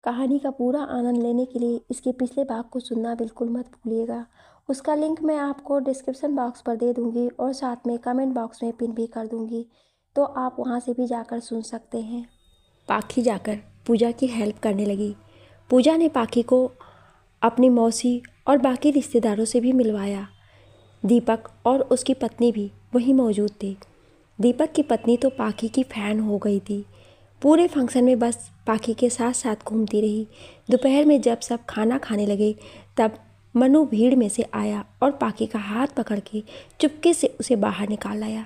कहानी का पूरा आनंद लेने के लिए इसके पिछले भाग को सुनना बिल्कुल मत भूलिएगा। उसका लिंक मैं आपको डिस्क्रिप्शन बॉक्स पर दे दूंगी और साथ में कमेंट बॉक्स में पिन भी कर दूंगी, तो आप वहां से भी जाकर सुन सकते हैं। पाखी जाकर पूजा की हेल्प करने लगी। पूजा ने पाखी को अपनी मौसी और बाकी रिश्तेदारों से भी मिलवाया। दीपक और उसकी पत्नी भी वहीं मौजूद थे। दीपक की पत्नी तो पाखी की फ़ैन हो गई थी। पूरे फंक्शन में बस पाखी के साथ साथ घूमती रही। दोपहर में जब सब खाना खाने लगे तब मनु भीड़ में से आया और पाखी का हाथ पकड़ के चुपके से उसे बाहर निकाल लाया।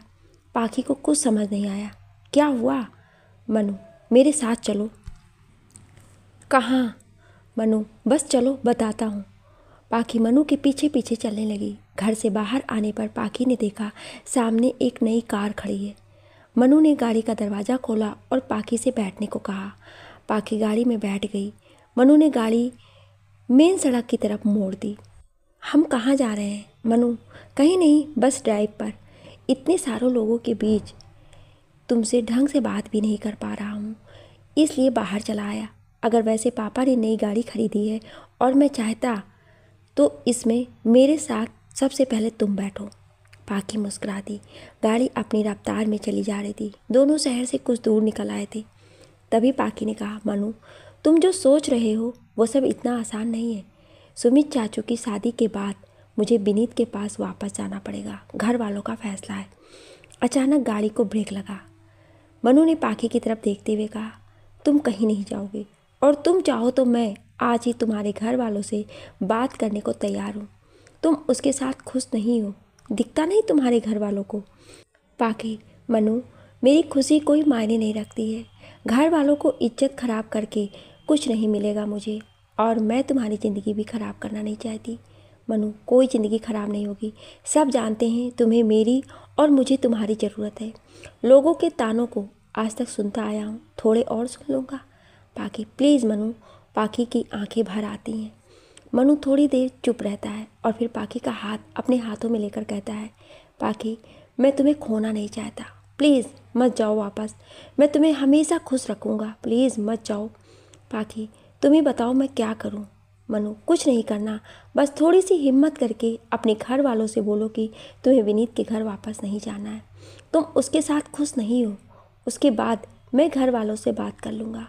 पाखी को कुछ समझ नहीं आया। क्या हुआ? मनु, मेरे साथ चलो। कहाँ? मनु, बस चलो, बताता हूँ। पाखी मनु के पीछे पीछे चलने लगी। घर से बाहर आने पर पाखी ने देखा सामने एक नई कार खड़ी है। मनु ने गाड़ी का दरवाज़ा खोला और पाखी से बैठने को कहा। पाखी गाड़ी में बैठ गई। मनु ने गाड़ी मेन सड़क की तरफ मोड़ दी। हम कहाँ जा रहे हैं? मनु, कहीं नहीं, बस ड्राइव पर। इतने सारों लोगों के बीच तुमसे ढंग से बात भी नहीं कर पा रहा हूँ, इसलिए बाहर चला आया। अगर वैसे पापा ने नई गाड़ी खरीदी है और मैं चाहता तो इसमें मेरे साथ सबसे पहले तुम बैठो। पाखी मुस्कुरा दी। गाड़ी अपनी रफ्तार में चली जा रही थी। दोनों शहर से कुछ दूर निकल आए थे। तभी पाखी ने कहा, मनु, तुम जो सोच रहे हो वो सब इतना आसान नहीं है। सुमित चाचू की शादी के बाद मुझे विनीत के पास वापस जाना पड़ेगा। घर वालों का फैसला है। अचानक गाड़ी को ब्रेक लगा। मनु ने पाखी की तरफ देखते हुए कहा, तुम कहीं नहीं जाओगे और तुम चाहो तो मैं आज ही तुम्हारे घर वालों से बात करने को तैयार हूँ। तुम उसके साथ खुश नहीं हो, दिखता नहीं तुम्हारे घर वालों को। पाखी, मनु, मेरी खुशी कोई मायने नहीं रखती है। घर वालों को इज्जत खराब करके कुछ नहीं मिलेगा मुझे, और मैं तुम्हारी ज़िंदगी भी खराब करना नहीं चाहती। मनु, कोई ज़िंदगी खराब नहीं होगी। सब जानते हैं तुम्हें मेरी और मुझे तुम्हारी ज़रूरत है। लोगों के तानों को आज तक सुनता आया हूँ, थोड़े और सुन लूँगा। पाखी, प्लीज़ मनु। पाखी की आंखें भर आती हैं। मनु थोड़ी देर चुप रहता है और फिर पाखी का हाथ अपने हाथों में लेकर कहता है, पाखी, मैं तुम्हें खोना नहीं चाहता। प्लीज़ मत जाओ वापस। मैं तुम्हें हमेशा खुश रखूँगा। प्लीज़ मत जाओ। पाखी, तुम ही बताओ मैं क्या करूँ? मनु, कुछ नहीं करना, बस थोड़ी सी हिम्मत करके अपने घर वालों से बोलो कि तुम्हें विनीत के घर वापस नहीं जाना है। तुम उसके साथ खुश नहीं हो। उसके बाद मैं घर वालों से बात कर लूँगा।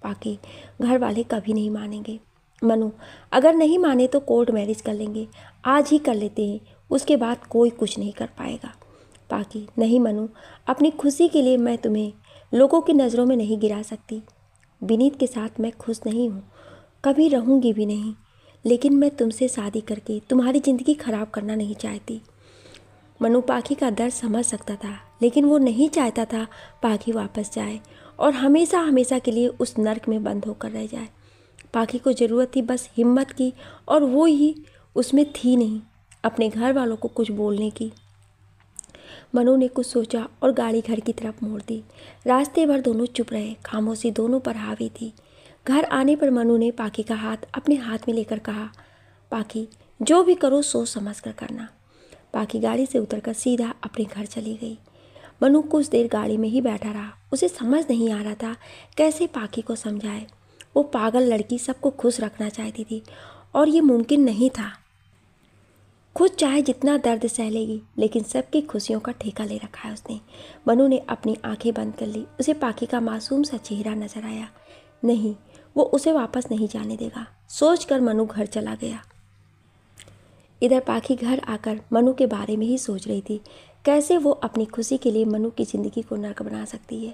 पाखी, घर वाले कभी नहीं मानेंगे। मनु, अगर नहीं माने तो कोर्ट मैरिज कर लेंगे। आज ही कर लेते हैं, उसके बाद कोई कुछ नहीं कर पाएगा। पाखी, नहीं मनु, अपनी खुशी के लिए मैं तुम्हें लोगों की नज़रों में नहीं गिरा सकती। विनीत के साथ मैं खुश नहीं हूँ, कभी रहूँगी भी नहीं, लेकिन मैं तुमसे शादी करके तुम्हारी ज़िंदगी ख़राब करना नहीं चाहती। मनु पाखी का दर्द समझ सकता था, लेकिन वो नहीं चाहता था पाखी वापस जाए और हमेशा हमेशा के लिए उस नर्क में बंद होकर रह जाए। पाखी को ज़रूरत थी बस हिम्मत की, और वो ही उसमें थी नहीं अपने घर वालों को कुछ बोलने की। मनु ने कुछ सोचा और गाड़ी घर की तरफ मोड़ दी। रास्ते भर दोनों चुप रहे। खामोशी दोनों पर हावी थी। घर आने पर मनु ने पाखी का हाथ अपने हाथ में लेकर कहा, पाखी, जो भी करो सोच समझ कर करना। पाखी गाड़ी से उतरकर सीधा अपने घर चली गई। मनु कुछ देर गाड़ी में ही बैठा रहा। उसे समझ नहीं आ रहा था कैसे पाखी को समझाए। वो पागल लड़की सबको खुश रखना चाहती थी और ये मुमकिन नहीं था। खुद चाहे जितना दर्द सह लेगी, लेकिन सबकी खुशियों का ठेका ले रखा है उसने। मनु ने अपनी आंखें बंद कर ली। उसे पाखी का मासूम सा चेहरा नजर आया। नहीं, वो उसे वापस नहीं जाने देगा, सोचकर मनु घर चला गया। इधर पाखी घर आकर मनु के बारे में ही सोच रही थी, कैसे वो अपनी खुशी के लिए मनु की ज़िंदगी को नर्क बना सकती है।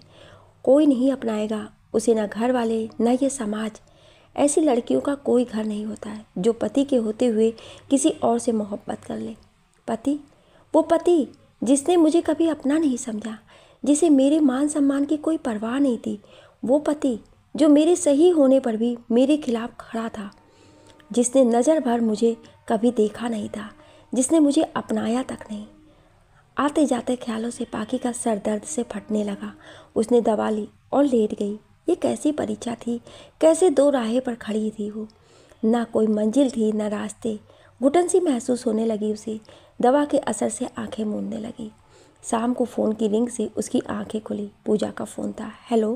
कोई नहीं अपनाएगा उसे, न घर वाले न ये समाज। ऐसी लड़कियों का कोई घर नहीं होता है जो पति के होते हुए किसी और से मोहब्बत कर ले। पति, वो पति जिसने मुझे कभी अपना नहीं समझा, जिसे मेरे मान सम्मान की कोई परवाह नहीं थी। वो पति जो मेरे सही होने पर भी मेरे खिलाफ खड़ा था, जिसने नज़र भर मुझे कभी देखा नहीं था, जिसने मुझे अपनाया तक नहीं। आते जाते ख्यालों से पाखी का सर दर्द से फटने लगा। उसने दवा ली और लेट गई। ये कैसी परीक्षा थी, कैसे दो राहें पर खड़ी थी वो। ना कोई मंजिल थी न रास्ते। घुटन सी महसूस होने लगी उसे। दवा के असर से आंखें मूंदने लगी। शाम को फ़ोन की रिंग से उसकी आंखें खुली। पूजा का फ़ोन था। हेलो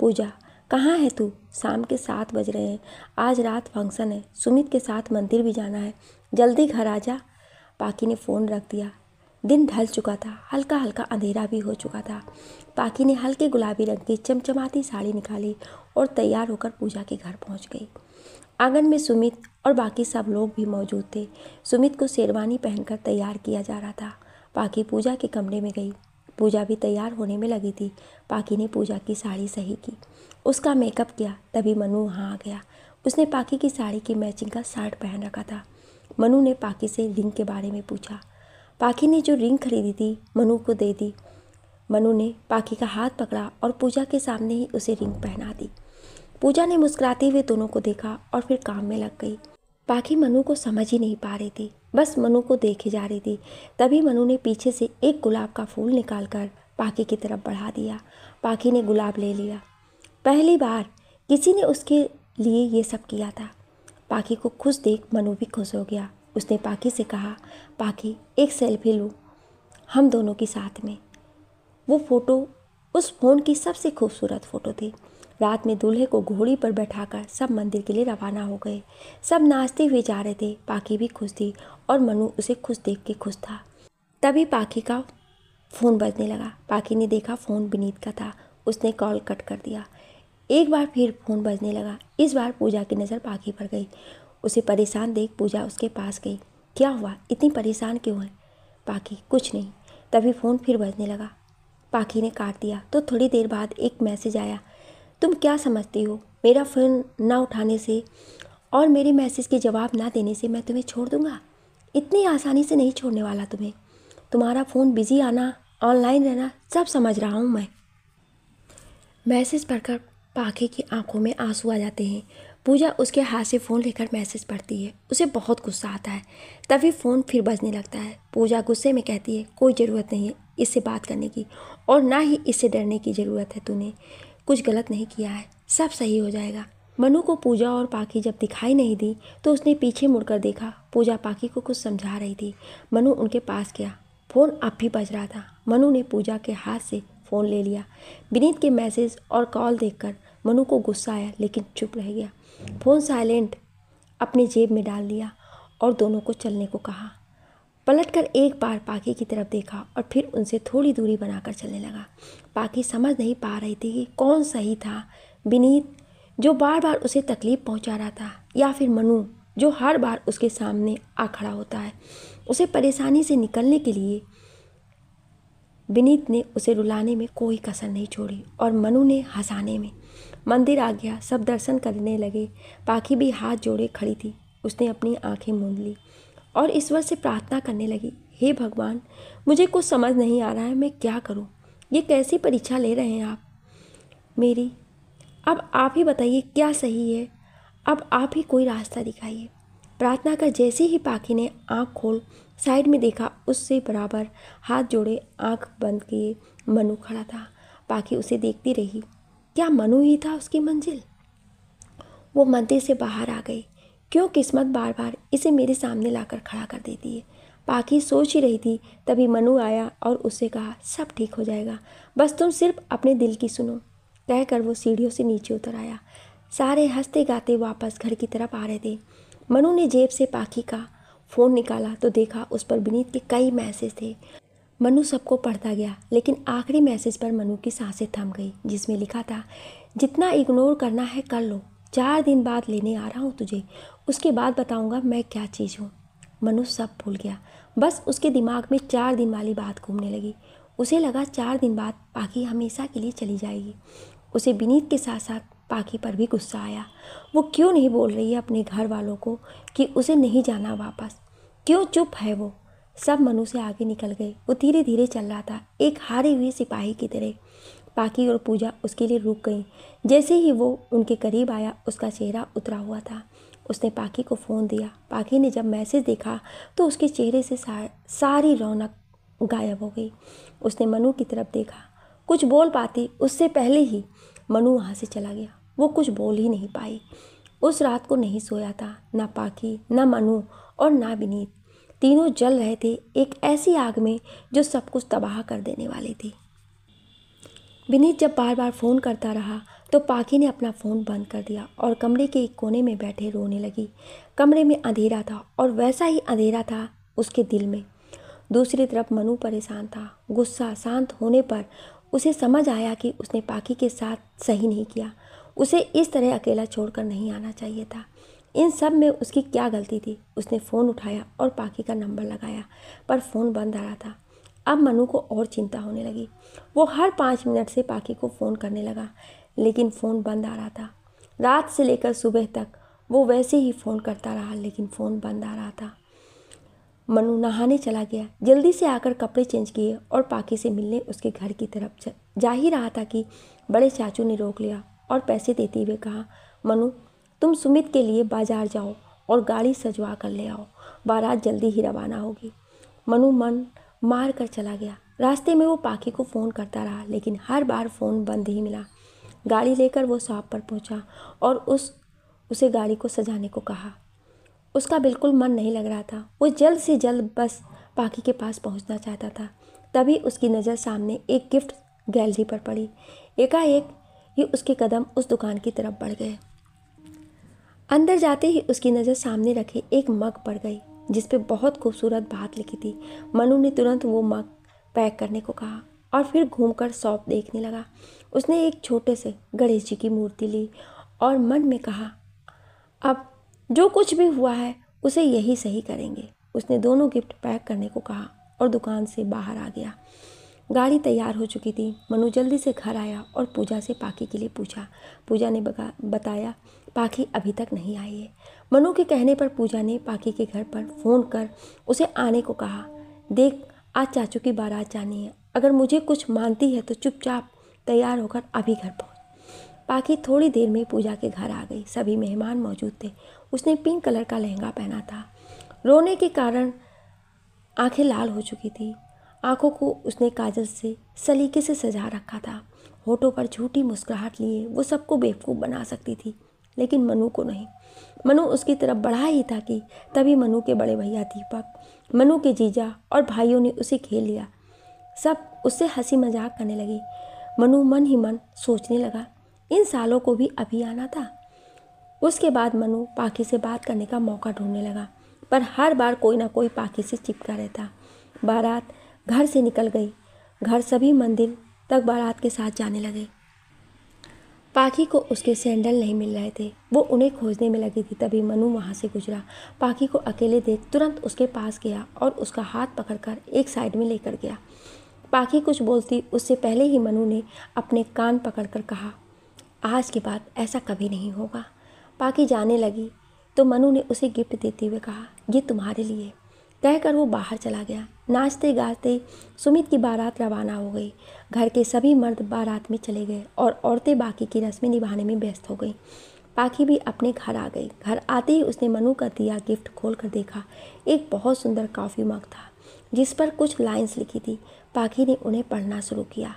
पूजा, कहाँ है तू? शाम के 7 बज रहे हैं, आज रात फंक्शन है, सुमित के साथ मंदिर भी जाना है, जल्दी घर आ जा। पाकी ने फ़ोन रख दिया। दिन ढल चुका था, हल्का हल्का अंधेरा भी हो चुका था। पाकी ने हल्के गुलाबी रंग की चमचमाती साड़ी निकाली और तैयार होकर पूजा के घर पहुंच गई। आंगन में सुमित और बाकी सब लोग भी मौजूद थे। सुमित को शेरवानी पहनकर तैयार किया जा रहा था। पाकी पूजा के कमरे में गई। पूजा भी तैयार होने में लगी थी। पाकी ने पूजा की साड़ी सही की, उसका मेकअप किया, तभी मनु वहाँ आ गया। उसने पाकी की साड़ी की मैचिंग का शर्ट पहन रखा था। मनु ने पाकी से रिंग के बारे में पूछा। पाकी ने जो रिंग खरीदी थी मनु को दे दी। मनु ने पाकी का हाथ पकड़ा और पूजा के सामने ही उसे रिंग पहना दी। पूजा ने मुस्कुराते हुए दोनों को देखा और फिर काम में लग गई। पाकी मनु को समझ ही नहीं पा रही थी, बस मनु को देखे जा रही थी। तभी मनु ने पीछे से एक गुलाब का फूल निकालकर पाकी की तरफ बढ़ा दिया। पाकी ने गुलाब ले लिया। पहली बार किसी ने उसके लिए ये सब किया था। पाकी को खुश देख मनु भी खुश हो गया। उसने पाकी से कहा, पाकी एक सेल्फी लूँ हम दोनों की साथ में। वो फ़ोटो उस फ़ोन की सबसे खूबसूरत फ़ोटो थी। रात में दूल्हे को घोड़ी पर बैठाकर सब मंदिर के लिए रवाना हो गए। सब नाचते हुए जा रहे थे। पाकी भी खुश थी और मनु उसे खुश देख के खुश था। तभी पाकी का फ़ोन बजने लगा। पाकी ने देखा फ़ोन विनीत का था। उसने कॉल कट कर दिया। एक बार फिर फ़ोन बजने लगा। इस बार पूजा की नज़र पाकी पर गई। उसे परेशान देख पूजा उसके पास गई। क्या हुआ, इतनी परेशान क्यों है? पाकी कुछ नहीं। तभी फ़ोन फिर बजने लगा। पाकी ने काट दिया तो थोड़ी देर बाद एक मैसेज आया। तुम क्या समझती हो, मेरा फ़ोन ना उठाने से और मेरे मैसेज के जवाब ना देने से मैं तुम्हें छोड़ दूंगा? इतनी आसानी से नहीं छोड़ने वाला तुम्हें। तुम्हारा फ़ोन बिज़ी आना, ऑनलाइन रहना सब समझ रहा हूँ मैं। मैसेज पढ़कर पाकी की आंखों में आंसू आ जाते हैं। पूजा उसके हाथ से फ़ोन लेकर मैसेज पढ़ती है। उसे बहुत गुस्सा आता है। तभी फ़ोन फिर बजने लगता है। पूजा गुस्से में कहती है, कोई ज़रूरत नहीं है इससे बात करने की और ना ही इससे डरने की ज़रूरत है। तूने कुछ गलत नहीं किया है, सब सही हो जाएगा। मनु को पूजा और पाकी जब दिखाई नहीं दी तो उसने पीछे मुड़कर देखा। पूजा पाकी को कुछ समझा रही थी। मनु उनके पास गया। फ़ोन अब भी बज रहा था। मनु ने पूजा के हाथ से फ़ोन ले लिया। विनीत के मैसेज और कॉल देखकर मनु को गुस्सा आया, लेकिन चुप रह गया। फ़ोन साइलेंट अपनी जेब में डाल दिया और दोनों को चलने को कहा। पलटकर एक बार पाकी की तरफ देखा और फिर उनसे थोड़ी दूरी बनाकर चलने लगा। पाकी समझ नहीं पा रही थी कि कौन सही था, विनीत जो बार बार उसे तकलीफ़ पहुंचा रहा था, या फिर मनु जो हर बार उसके सामने आ खड़ा होता है। उसे परेशानी से निकलने के लिए विनीत ने उसे रुलाने में कोई कसर नहीं छोड़ी और मनु ने हंसाने में। मंदिर आ गया, सब दर्शन करने लगे। पाकी भी हाथ जोड़े खड़ी थी। उसने अपनी आंखें मूंद ली और ईश्वर से प्रार्थना करने लगी, हे भगवान, मुझे कुछ समझ नहीं आ रहा है, मैं क्या करूं? ये कैसी परीक्षा ले रहे हैं आप मेरी? अब आप ही बताइए क्या सही है, अब आप ही कोई रास्ता दिखाइए। प्रार्थना कर जैसे ही पाकी ने आँख खोल साइड में देखा, उससे बराबर हाथ जोड़े आँख बंद किए मनु खड़ा था। पाकी उसे देखती रही। क्या मनु ही था उसकी मंजिल? वो मंदिर से बाहर आ गई। क्यों किस्मत बार बार इसे मेरे सामने लाकर खड़ा कर देती है? पाकी सोच ही रही थी, तभी मनु आया और उससे कहा, सब ठीक हो जाएगा, बस तुम सिर्फ अपने दिल की सुनो। कहकर वो सीढ़ियों से नीचे उतर आया। सारे हंसते गाते वापस घर की तरफ आ रहे थे। मनु ने जेब से पाकी का फ़ोन निकाला तो देखा उस पर विनीत के कई मैसेज थे। मनु सबको पढ़ता गया, लेकिन आखिरी मैसेज पर मनु की सांसें थम गई, जिसमें लिखा था, जितना इग्नोर करना है कर लो, 4 दिन बाद लेने आ रहा हूँ तुझे, उसके बाद बताऊँगा मैं क्या चीज़ हूँ। मनु सब भूल गया। बस उसके दिमाग में 4 दिन वाली बात घूमने लगी। उसे लगा 4 दिन बाद पाकी हमेशा के लिए चली जाएगी। उसे विनीत के साथ साथ पाकी पर भी गुस्सा आया। वो क्यों नहीं बोल रही है अपने घर वालों को कि उसे नहीं जाना वापस? क्यों चुप है वो? सब मनु से आगे निकल गए। वो धीरे धीरे चल रहा था, एक हारे हुए सिपाही की तरह। पाकी और पूजा उसके लिए रुक गई। जैसे ही वो उनके करीब आया, उसका चेहरा उतरा हुआ था। उसने पाकी को फ़ोन दिया। पाकी ने जब मैसेज देखा तो उसके चेहरे से सारी रौनक गायब हो गई। उसने मनु की तरफ देखा। कुछ बोल पाती उससे पहले ही मनु वहाँ से चला गया। वो कुछ बोल ही नहीं पाई। उस रात को नहीं सोया था, ना पाकी, ना मनु और ना विनीत। तीनों जल रहे थे एक ऐसी आग में जो सब कुछ तबाह कर देने वाली थी। विनीत जब बार बार फ़ोन करता रहा तो पाखी ने अपना फ़ोन बंद कर दिया और कमरे के एक कोने में बैठे रोने लगी। कमरे में अंधेरा था और वैसा ही अंधेरा था उसके दिल में। दूसरी तरफ मनु परेशान था। गुस्सा शांत होने पर उसे समझ आया कि उसने पाखी के साथ सही नहीं किया। उसे इस तरह अकेला छोड़कर नहीं आना चाहिए था। इन सब में उसकी क्या गलती थी? उसने फ़ोन उठाया और पाखी का नंबर लगाया, पर फ़ोन बंद आ रहा था। अब मनु को और चिंता होने लगी। वो हर 5 मिनट से पाखी को फ़ोन करने लगा, लेकिन फ़ोन बंद आ रहा था। रात से लेकर सुबह तक वो वैसे ही फ़ोन करता रहा, लेकिन फ़ोन बंद आ रहा था। मनु नहाने चला गया। जल्दी से आकर कपड़े चेंज किए और पाखी से मिलने उसके घर की तरफ जा ही रहा था कि बड़े चाचू ने रोक लिया और पैसे देते हुए कहा, मनु तुम सुमित के लिए बाजार जाओ और गाड़ी सजवा कर ले आओ, बारात जल्दी ही रवाना होगी। मनु मन मार कर चला गया। रास्ते में वो पाखी को फ़ोन करता रहा, लेकिन हर बार फ़ोन बंद ही मिला। गाड़ी लेकर वो शॉप पर पहुंचा और उसे गाड़ी को सजाने को कहा। उसका बिल्कुल मन नहीं लग रहा था। वो जल्द से जल्द बस पाखी के पास पहुंचना चाहता था। तभी उसकी नज़र सामने एक गिफ्ट गैलरी पर पड़ी। एकाएक ही उसके कदम उस दुकान की तरफ बढ़ गए। अंदर जाते ही उसकी नज़र सामने रखे एक मग पर गई, जिस पे बहुत खूबसूरत बात लिखी थी। मनु ने तुरंत वो मग पैक करने को कहा और फिर घूमकर शॉप देखने लगा। उसने एक छोटे से गणेश जी की मूर्ति ली और मन में कहा, अब जो कुछ भी हुआ है उसे यही सही करेंगे। उसने दोनों गिफ्ट पैक करने को कहा और दुकान से बाहर आ गया। गाड़ी तैयार हो चुकी थी। मनु जल्दी से घर आया और पूजा से पाखी के लिए पूछा। पूजा ने बताया पाखी अभी तक नहीं आई है। मनु के कहने पर पूजा ने पाखी के घर पर फ़ोन कर उसे आने को कहा। देख, आज चाचू की बारात जानी है। अगर मुझे कुछ मानती है तो चुपचाप तैयार होकर अभी घर पहुँच। पाखी थोड़ी देर में पूजा के घर आ गई। सभी मेहमान मौजूद थे। उसने पिंक कलर का लहंगा पहना था। रोने के कारण आंखें लाल हो चुकी थी। आंखों को उसने काजल से सलीके से सजा रखा था। होठों पर झूठी मुस्कुराहट लिए वो सबको बेवकूफ़ बना सकती थी, लेकिन मनु को नहीं। मनु उसकी तरफ बढ़ा ही था कि तभी मनु के बड़े भैया दीपक, मनु के जीजा और भाइयों ने उसे घेर लिया। सब उससे हंसी मजाक करने लगी। मनु मन ही मन सोचने लगा, इन सालों को भी अभी आना था। उसके बाद मनु पाखी से बात करने का मौका ढूंढने लगा, पर हर बार कोई ना कोई पाखी से चिपका रहता। बारात घर से निकल गई। घर सभी मंदिर तक बारात के साथ जाने लगे। पाखी को उसके सैंडल नहीं मिल रहे थे। वो उन्हें खोजने में लगी थी। तभी मनु वहाँ से गुजरा। पाखी को अकेले देख तुरंत उसके पास गया और उसका हाथ पकड़कर एक साइड में लेकर गया। पाखी कुछ बोलती उससे पहले ही मनु ने अपने कान पकड़कर कहा, आज के बाद ऐसा कभी नहीं होगा। पाखी जाने लगी तो मनु ने उसे गिफ्ट देते हुए कहा, ये तुम्हारे लिए। कहकर वो बाहर चला गया। नाचते गाते सुमित की बारात रवाना हो गई। घर के सभी मर्द बारात में चले गए और औरतें बाकी की रस्में निभाने में व्यस्त हो गई। पाखी भी अपने घर आ गई। घर आते ही उसने मनु का दिया गिफ्ट खोल कर देखा। एक बहुत सुंदर कॉफ़ी मग था, जिस पर कुछ लाइन्स लिखी थी। पाखी ने उन्हें पढ़ना शुरू किया।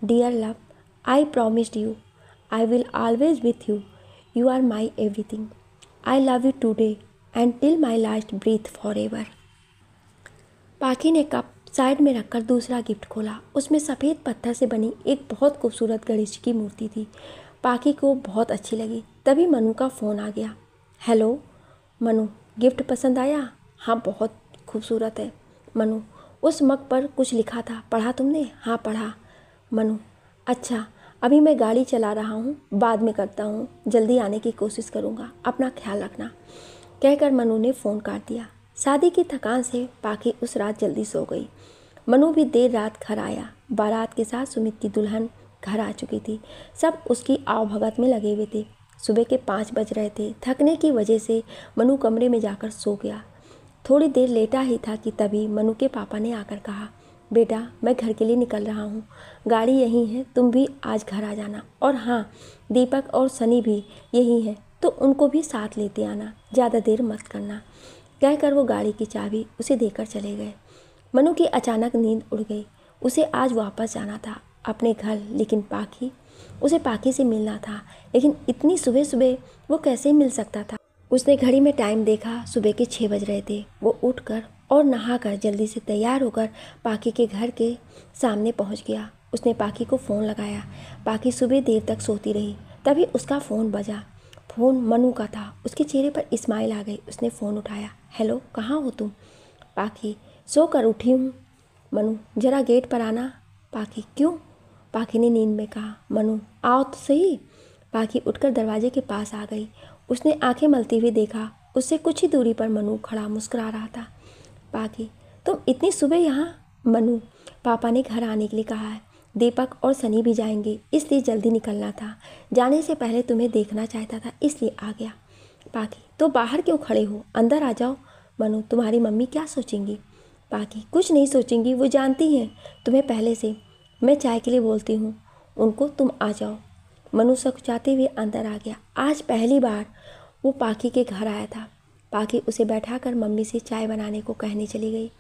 Dear love, I promised you I will always with you. You are my everything. I love you today and till my last breath for ever. Pakhi ने कप साइड में रखकर दूसरा गिफ्ट खोला। उसमें सफ़ेद पत्थर से बनी एक बहुत खूबसूरत गणेश की मूर्ति थी। पाखी को बहुत अच्छी लगी। तभी मनु का फ़ोन आ गया। हेलो मनु, गिफ्ट पसंद आया? हाँ, बहुत खूबसूरत है। मनु, उस मग पर कुछ लिखा था, पढ़ा तुमने? हाँ पढ़ा। मनु, अच्छा, अभी मैं गाड़ी चला रहा हूँ, बाद में करता हूँ, जल्दी आने की कोशिश करूँगा, अपना ख्याल रखना। कहकर मनु ने फ़ोन काट दिया। शादी की थकान से पाखी उस रात जल्दी सो गई। मनु भी देर रात घर आया। बारात के साथ सुमित की दुल्हन घर आ चुकी थी। सब उसकी आवभगत में लगे हुए थे। सुबह के 5 बज रहे थे। थकने की वजह से मनु कमरे में जाकर सो गया। थोड़ी देर लेटा ही था कि तभी मनु के पापा ने आकर कहा, बेटा मैं घर के लिए निकल रहा हूँ, गाड़ी यहीं है, तुम भी आज घर आ जाना। और हाँ, दीपक और सनी भी यहीं है, तो उनको भी साथ लेते आना, ज़्यादा देर मत करना। कहकर वो गाड़ी की चाबी उसे देकर चले गए। मनु की अचानक नींद उड़ गई। उसे आज वापस जाना था अपने घर, लेकिन उसे पाखी से मिलना था। लेकिन इतनी सुबह सुबह वो कैसे मिल सकता था? उसने घड़ी में टाइम देखा, सुबह के 6 बज रहे थे। वो उठकर और नहाकर जल्दी से तैयार होकर पाखी के घर के सामने पहुंच गया। उसने पाखी को फ़ोन लगाया। पाखी सुबह देर तक सोती रही। तभी उसका फ़ोन बजा। फ़ोन मनु का था। उसके चेहरे पर स्माइल आ गई। उसने फ़ोन उठाया। हेलो, कहाँ हो तुम? पाखी, सो कर उठी हूँ। मनु, ज़रा गेट पर आना। पाखी, क्यों? पाखी ने नींद में कहा। मनु, आओ तो सही। पाखी उठकर दरवाजे के पास आ गई। उसने आंखें मलते हुए देखा। उससे कुछ ही दूरी पर मनु खड़ा मुस्कुरा रहा था। पाखी, तुम इतनी सुबह यहाँ? मनु, पापा ने घर आने के लिए कहा है। दीपक और सनी भी जाएंगे, इसलिए जल्दी निकलना था। जाने से पहले तुम्हें देखना चाहता था, इसलिए आ गया। पाखी, तो बाहर क्यों खड़े हो? अंदर आ जाओ। मनु, तुम्हारी मम्मी क्या सोचेंगी? पाखी, कुछ नहीं सोचेंगी, वो जानती हैं तुम्हें पहले से। मैं चाय के लिए बोलती हूँ उनको, तुम आ जाओ। मनु सकुचाते हुए अंदर आ गया। आज पहली बार वो पाखी के घर आया था। पाखी उसे बैठाकर मम्मी से चाय बनाने को कहने चली गई।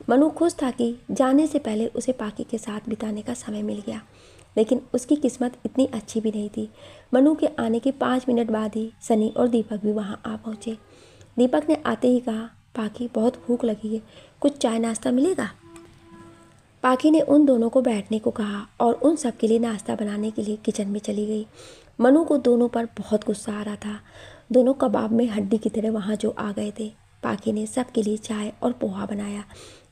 मनु खुश था कि जाने से पहले उसे पाखी के साथ बिताने का समय मिल गया, लेकिन उसकी किस्मत इतनी अच्छी भी नहीं थी। मनु के आने के 5 मिनट बाद ही सनी और दीपक भी वहाँ आ पहुँचे। दीपक ने आते ही कहा, पाखी, बहुत भूख लगी है, कुछ चाय नाश्ता मिलेगा? पाखी ने उन दोनों को बैठने को कहा और उन सब के लिए नाश्ता बनाने के लिए किचन में चली गई। मनु को दोनों पर बहुत गुस्सा आ रहा था। दोनों कबाब में हड्डी की तरह वहाँ जो आ गए थे। पाखी ने सबके लिए चाय और पोहा बनाया।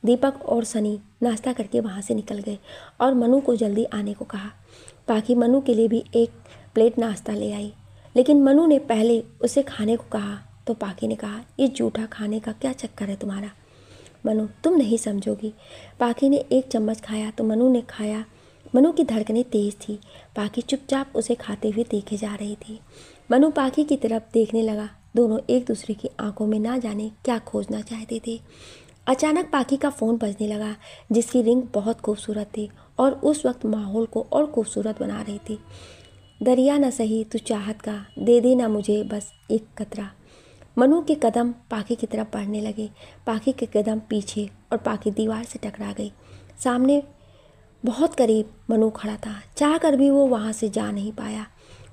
दीपक और सनी नाश्ता करके वहाँ से निकल गए और मनु को जल्दी आने को कहा। पाखी मनु के लिए भी एक प्लेट नाश्ता ले आई, लेकिन मनु ने पहले उसे खाने को कहा तो पाखी ने कहा, ये जूठा खाने का क्या चक्कर है तुम्हारा? मनु, तुम नहीं समझोगी। पाखी ने एक चम्मच खाया तो मनु ने खाया। मनु की धड़कनें तेज थी। पाखी चुपचाप उसे खाते हुए देखे जा रही थी। मनु पाखी की तरफ देखने लगा। दोनों एक दूसरे की आंखों में ना जाने क्या खोजना चाहते थे। अचानक पाखी का फ़ोन बजने लगा, जिसकी रिंग बहुत खूबसूरत थी और उस वक्त माहौल को और खूबसूरत बना रही थी। दरिया न सही तू चाहत का, दे दे ना मुझे बस एक कतरा। मनु के कदम पाखी की तरफ बढ़ने लगे। पाखी के कदम पीछे और पाखी दीवार से टकरा गई। सामने बहुत करीब मनु खड़ा था। चाह कर भी वो वहाँ से जा नहीं पाया।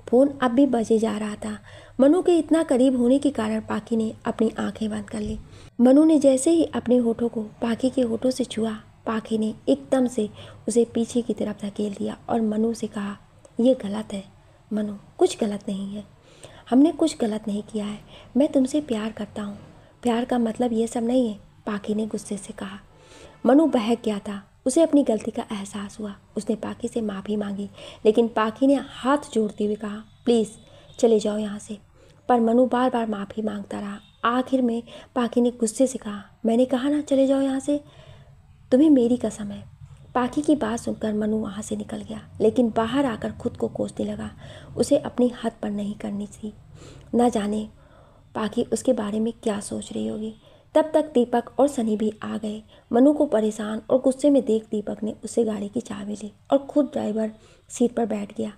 फ़ोन अब भी बजे जा रहा था। मनु के इतना करीब होने के कारण पाखी ने अपनी आंखें बंद कर ली। मनु ने जैसे ही अपने होठों को पाखी के होठों से छुआ, पाखी ने एकदम से उसे पीछे की तरफ धकेल दिया और मनु से कहा, ये गलत है। मनु, कुछ गलत नहीं है, हमने कुछ गलत नहीं किया है। मैं तुमसे प्यार करता हूँ। प्यार का मतलब ये सब नहीं है, पाखी ने गुस्से से कहा। मनु बहक गया था। उसे अपनी गलती का एहसास हुआ। उसने पाखी से माफ़ी मांगी, लेकिन पाखी ने हाथ जोड़ते हुए कहा, प्लीज़ चले जाओ यहाँ से। पर मनु बार बार माफ़ी मांगता रहा। आखिर में पाखी ने गुस्से से कहा, मैंने कहा ना चले जाओ यहाँ से, तुम्हें मेरी कसम है। पाखी की बात सुनकर मनु वहाँ से निकल गया, लेकिन बाहर आकर खुद को कोसने लगा। उसे अपनी हद पर नहीं करनी थी। न जाने पाखी उसके बारे में क्या सोच रही होगी। तब तक दीपक और सनी भी आ गए। मनु को परेशान और गुस्से में देख दीपक ने उससे गाड़ी की चाबी ली और खुद ड्राइवर सीट पर बैठ गया।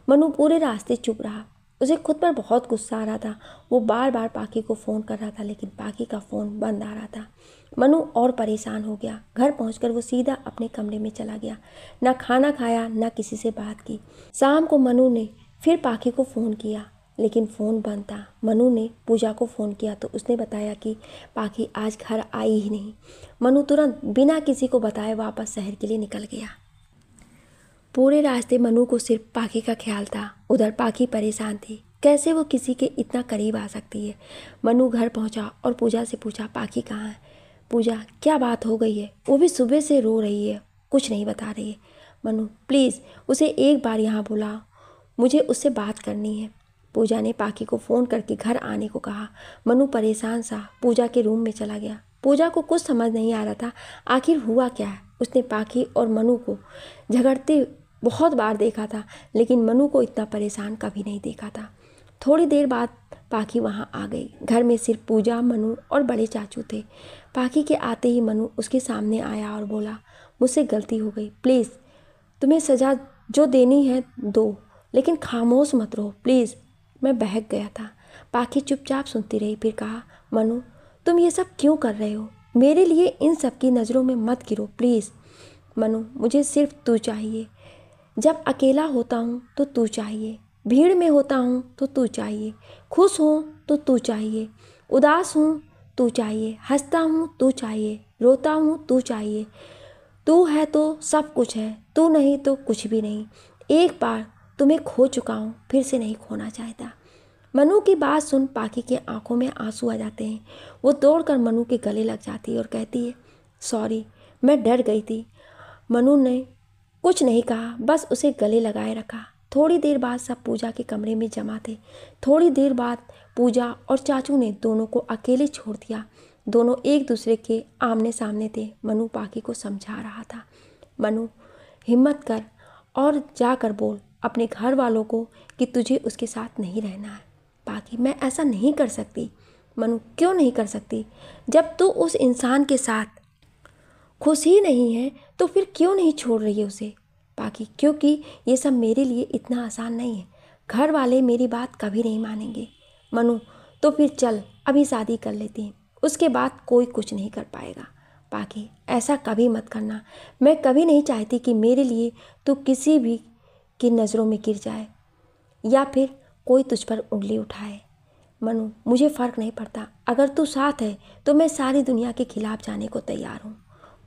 मनु पूरे रास्ते चुप रहा। उसे खुद पर बहुत गुस्सा आ रहा था। वो बार बार पाखी को फ़ोन कर रहा था, लेकिन पाखी का फ़ोन बंद आ रहा था। मनु और परेशान हो गया। घर पहुंचकर वो सीधा अपने कमरे में चला गया। न खाना खाया, न किसी से बात की। शाम को मनु ने फिर पाखी को फ़ोन किया, लेकिन फ़ोन बंद था। मनु ने पूजा को फ़ोन किया तो उसने बताया कि पाखी आज घर आई ही नहीं। मनु तुरंत बिना किसी को बताए वापस शहर के लिए निकल गया। पूरे रास्ते मनु को सिर्फ पाखी का ख्याल था। उधर पाखी परेशान थी। कैसे वो किसी के इतना करीब आ सकती है। मनु घर पहुंचा और पूजा से पूछा, पाखी कहाँ है? पूजा, क्या बात हो गई है? वो भी सुबह से रो रही है, कुछ नहीं बता रही है। मनु, प्लीज़ उसे एक बार यहाँ बुलाओ, मुझे उससे बात करनी है। पूजा ने पाखी को फ़ोन करके घर आने को कहा। मनु परेशान सा पूजा के रूम में चला गया। पूजा को कुछ समझ नहीं आ रहा था, आखिर हुआ क्या है। उसने पाखी और मनु को झगड़ते बहुत बार देखा था, लेकिन मनु को इतना परेशान कभी नहीं देखा था। थोड़ी देर बाद पाखी वहाँ आ गई। घर में सिर्फ पूजा, मनु और बड़े चाचू थे। पाखी के आते ही मनु उसके सामने आया और बोला, मुझसे गलती हो गई, प्लीज़ तुम्हें सज़ा जो देनी है दो, लेकिन खामोश मत रहो प्लीज़। मैं बहक गया था। पाखी चुपचाप सुनती रही, फिर कहा, मनु तुम ये सब क्यों कर रहे हो? मेरे लिए इन सब की नज़रों में मत गिरो प्लीज़। मनु, मुझे सिर्फ तू चाहिए। जब अकेला होता हूँ तो तू चाहिए, भीड़ में होता हूँ तो तू चाहिए, खुश हूँ तो तू चाहिए, उदास हूँ तू चाहिए, हंसता हूँ तू चाहिए, रोता हूँ तू चाहिए। तू है तो सब कुछ है, तू नहीं तो कुछ भी नहीं। एक बार तुम्हें खो चुका हूँ, फिर से नहीं खोना चाहता। मनु की बात सुन पाखी के आंखों में आंसू आ जाते हैं। वो दौड़कर मनु के गले लग जाती है और कहती है, सॉरी, मैं डर गई थी। मनु ने कुछ नहीं कहा, बस उसे गले लगाए रखा। थोड़ी देर बाद सब पूजा के कमरे में जमा थे। थोड़ी देर बाद पूजा और चाचू ने दोनों को अकेले छोड़ दिया। दोनों एक दूसरे के आमने सामने थे। मनु पाखी को समझा रहा था, मनु हिम्मत कर और जाकर बोल अपने घर वालों को कि तुझे उसके साथ नहीं रहना है। पाखी, मैं ऐसा नहीं कर सकती। मनु, क्यों नहीं कर सकती? जब तू उस इंसान के साथ खुश ही नहीं है तो फिर क्यों नहीं छोड़ रही है उसे? पाखी, क्योंकि ये सब मेरे लिए इतना आसान नहीं है। घर वाले मेरी बात कभी नहीं मानेंगे। मनु, तो फिर चल अभी शादी कर लेती हैं, उसके बाद कोई कुछ नहीं कर पाएगा। पाखी, ऐसा कभी मत करना। मैं कभी नहीं चाहती कि मेरे लिए तू किसी भी की नज़रों में गिर जाए या फिर कोई तुझ पर उंगली उठाए। मनु, मुझे फ़र्क नहीं पड़ता। अगर तू साथ है तो मैं सारी दुनिया के खिलाफ जाने को तैयार हूँ।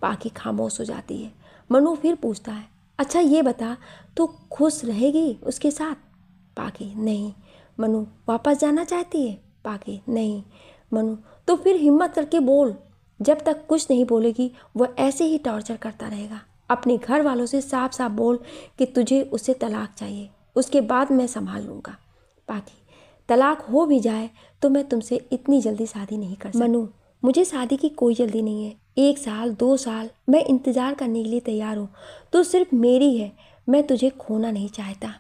पाखी खामोश हो जाती है। मनु फिर पूछता है, अच्छा ये बता, तू खुश रहेगी उसके साथ? पाखी, नहीं। मनु, वापस जाना चाहती है? पाखी, नहीं। मनु, तो फिर हिम्मत करके बोल। जब तक कुछ नहीं बोलेगी वह ऐसे ही टॉर्चर करता रहेगा। अपने घर वालों से साफ साफ बोल कि तुझे उससे तलाक चाहिए, उसके बाद मैं संभाल लूँगा। पाखी, तलाक हो भी जाए तो मैं तुमसे इतनी जल्दी शादी नहीं कर सकती। मनु, मुझे शादी की कोई जल्दी नहीं है। 1 साल 2 साल मैं इंतज़ार करने के लिए तैयार हूँ। तू सिर्फ मेरी है, मैं तुझे खोना नहीं चाहता।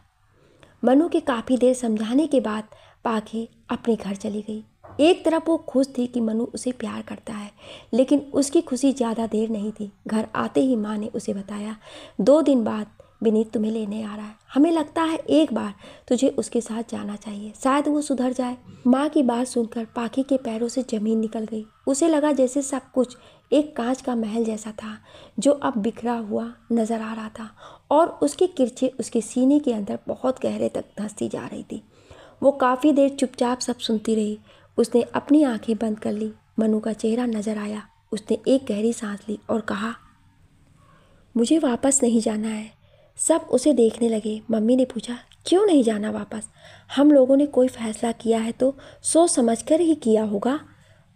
मनु के काफ़ी देर समझाने के बाद पाखी अपने घर चली गई। एक तरफ वो खुश थी कि मनु उसे प्यार करता है, लेकिन उसकी खुशी ज़्यादा देर नहीं थी। घर आते ही माँ ने उसे बताया, 2 दिन बाद विनीत तुम्हें लेने आ रहा है। हमें लगता है एक बार तुझे उसके साथ जाना चाहिए, शायद वो सुधर जाए। माँ की बात सुनकर पाखी के पैरों से ज़मीन निकल गई। उसे लगा जैसे सब कुछ एक कांच का महल जैसा था जो अब बिखरा हुआ नज़र आ रहा था और उसकी किरचें उसके सीने के अंदर बहुत गहरे तक धंसती जा रही थी। वो काफ़ी देर चुपचाप सब सुनती रही। उसने अपनी आंखें बंद कर ली। मनु का चेहरा नज़र आया। उसने एक गहरी सांस ली और कहा, मुझे वापस नहीं जाना है। सब उसे देखने लगे। मम्मी ने पूछा, क्यों नहीं जाना वापस? हम लोगों ने कोई फैसला किया है तो सोच समझकर ही किया होगा।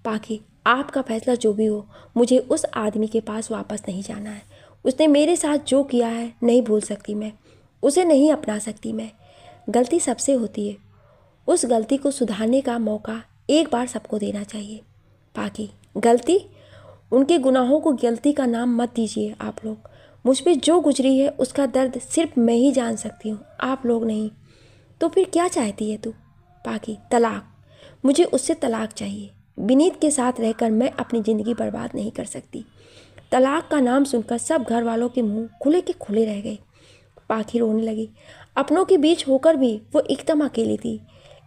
पाखी, आपका फैसला जो भी हो, मुझे उस आदमी के पास वापस नहीं जाना है। उसने मेरे साथ जो किया है नहीं भूल सकती मैं, उसे नहीं अपना सकती मैं। गलती सबसे होती है, उस गलती को सुधारने का मौका एक बार सबको देना चाहिए। पाखी, गलती? उनके गुनाहों को गलती का नाम मत दीजिए आप लोग। मुझ पे जो गुजरी है उसका दर्द सिर्फ मैं ही जान सकती हूँ, आप लोग नहीं। तो फिर क्या चाहती है तू? पाखी, तलाक। मुझे उससे तलाक चाहिए। विनीत के साथ रहकर मैं अपनी ज़िंदगी बर्बाद नहीं कर सकती। तलाक का नाम सुनकर सब घर वालों के मुंह खुले के खुले रह गए। पाखी रोने लगी। अपनों के बीच होकर भी वो एकदम अकेली थी।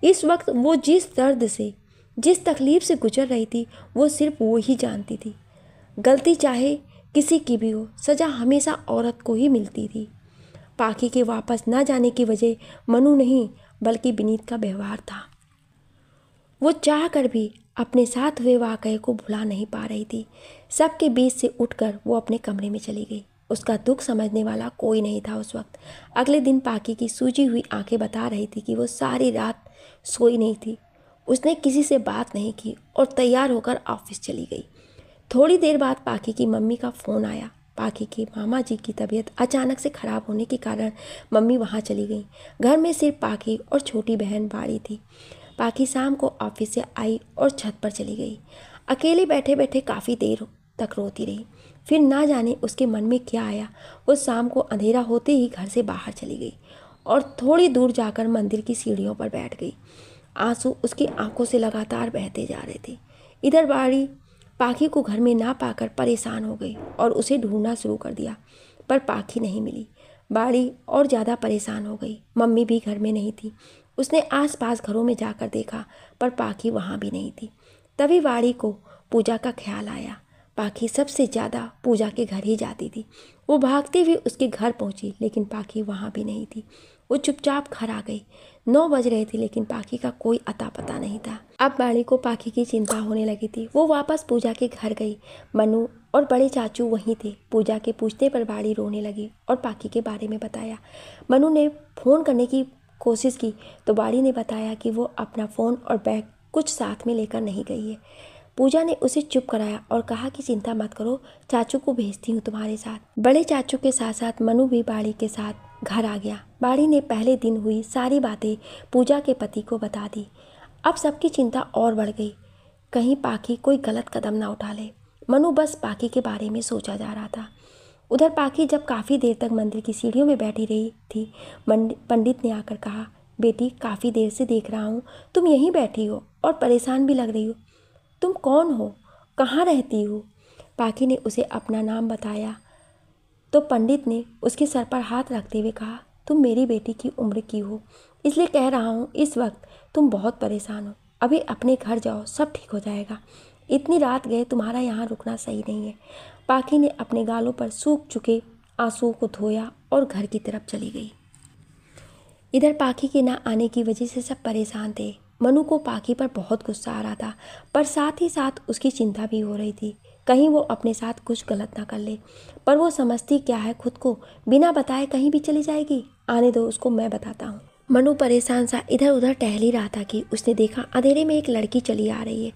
इस वक्त वो जिस दर्द से, जिस तकलीफ से गुजर रही थी, वो सिर्फ वो ही जानती थी। गलती चाहे किसी की भी हो, सज़ा हमेशा औरत को ही मिलती थी। पाखी के वापस न जाने की वजह मनु नहीं बल्कि विनीत का व्यवहार था। वो चाह कर भी अपने साथ हुए वाक़ये को भुला नहीं पा रही थी। सबके बीच से उठकर वो अपने कमरे में चली गई। उसका दुख समझने वाला कोई नहीं था उस वक्त। अगले दिन पाखी की सूजी हुई आंखें बता रही थी कि वो सारी रात सोई नहीं थी। उसने किसी से बात नहीं की और तैयार होकर ऑफिस चली गई। थोड़ी देर बाद पाखी की मम्मी का फ़ोन आया। पाखी के मामा जी की तबीयत अचानक से ख़राब होने के कारण मम्मी वहाँ चली गई। घर में सिर्फ पाखी और छोटी बहन बाड़ी थी। पाखी शाम को ऑफिस से आई और छत पर चली गई। अकेले बैठे बैठे काफ़ी देर तक रोती रही। फिर ना जाने उसके मन में क्या आया, वो शाम को अंधेरा होते ही घर से बाहर चली गई और थोड़ी दूर जाकर मंदिर की सीढ़ियों पर बैठ गई। आंसू उसकी आंखों से लगातार बहते जा रहे थे। इधर बाड़ी पाखी को घर में ना पाकर परेशान हो गई और उसे ढूंढना शुरू कर दिया, पर पाखी नहीं मिली। बाड़ी और ज़्यादा परेशान हो गई। मम्मी भी घर में नहीं थी। उसने आसपास घरों में जाकर देखा, पर पाखी वहाँ भी नहीं थी। तभी बाड़ी को पूजा का ख्याल आया। पाखी सबसे ज़्यादा पूजा के घर ही जाती थी। वो भागती हुई उसके घर पहुँची, लेकिन पाखी वहाँ भी नहीं थी। वो चुपचाप घर आ गई। 9 बज रहे थे, लेकिन पाखी का कोई अता पता नहीं था। अब बाड़ी को पाखी की चिंता होने लगी थी। वो वापस पूजा के घर गई। मनु और बड़े चाचू वहीं थे। पूजा के पूछने पर बाड़ी रोने लगी और पाकी के बारे में बताया। मनु ने फ़ोन करने की कोशिश की तो बाड़ी ने बताया कि वो अपना फ़ोन और बैग कुछ साथ में लेकर नहीं गई है। पूजा ने उसे चुप कराया और कहा कि चिंता मत करो, चाचू को भेजती हूँ तुम्हारे साथ। बड़े चाचू के साथ साथ मनु भी बाड़ी के साथ घर आ गया। बाड़ी ने पहले दिन हुई सारी बातें पूजा के पति को बता दी। अब सबकी चिंता और बढ़ गई, कहीं पाकी कोई गलत कदम ना उठा ले। मनु बस पाकी के बारे में सोचा जा रहा था। उधर पाकी जब काफ़ी देर तक मंदिर की सीढ़ियों में बैठी रही थी, पंडित ने आकर कहा, बेटी काफ़ी देर से देख रहा हूँ तुम यहीं बैठी हो और परेशान भी लग रही हो। तुम कौन हो, कहाँ रहती हो? पाकी ने उसे अपना नाम बताया तो पंडित ने उसके सर पर हाथ रखते हुए कहा, तुम मेरी बेटी की उम्र की हो, इसलिए कह रहा हूँ इस वक्त तुम बहुत परेशान हो। अभी अपने घर जाओ, सब ठीक हो जाएगा। इतनी रात गए तुम्हारा यहाँ रुकना सही नहीं है। पाकी ने अपने गालों पर सूख चुके आंसुओं को धोया और घर की तरफ चली गई। इधर पाकी के ना आने की वजह से सब परेशान थे। मनु को पाकी पर बहुत गुस्सा आ रहा था, पर साथ ही साथ उसकी चिंता भी हो रही थी, कहीं वो अपने साथ कुछ गलत ना कर ले। पर वो समझती क्या है खुद को, बिना बताए कहीं भी चली जाएगी। आने दो उसको, मैं बताता हूँ। मनु परेशान सा इधर उधर टहल ही रहा था कि उसने देखा अंधेरे में एक लड़की चली आ रही है।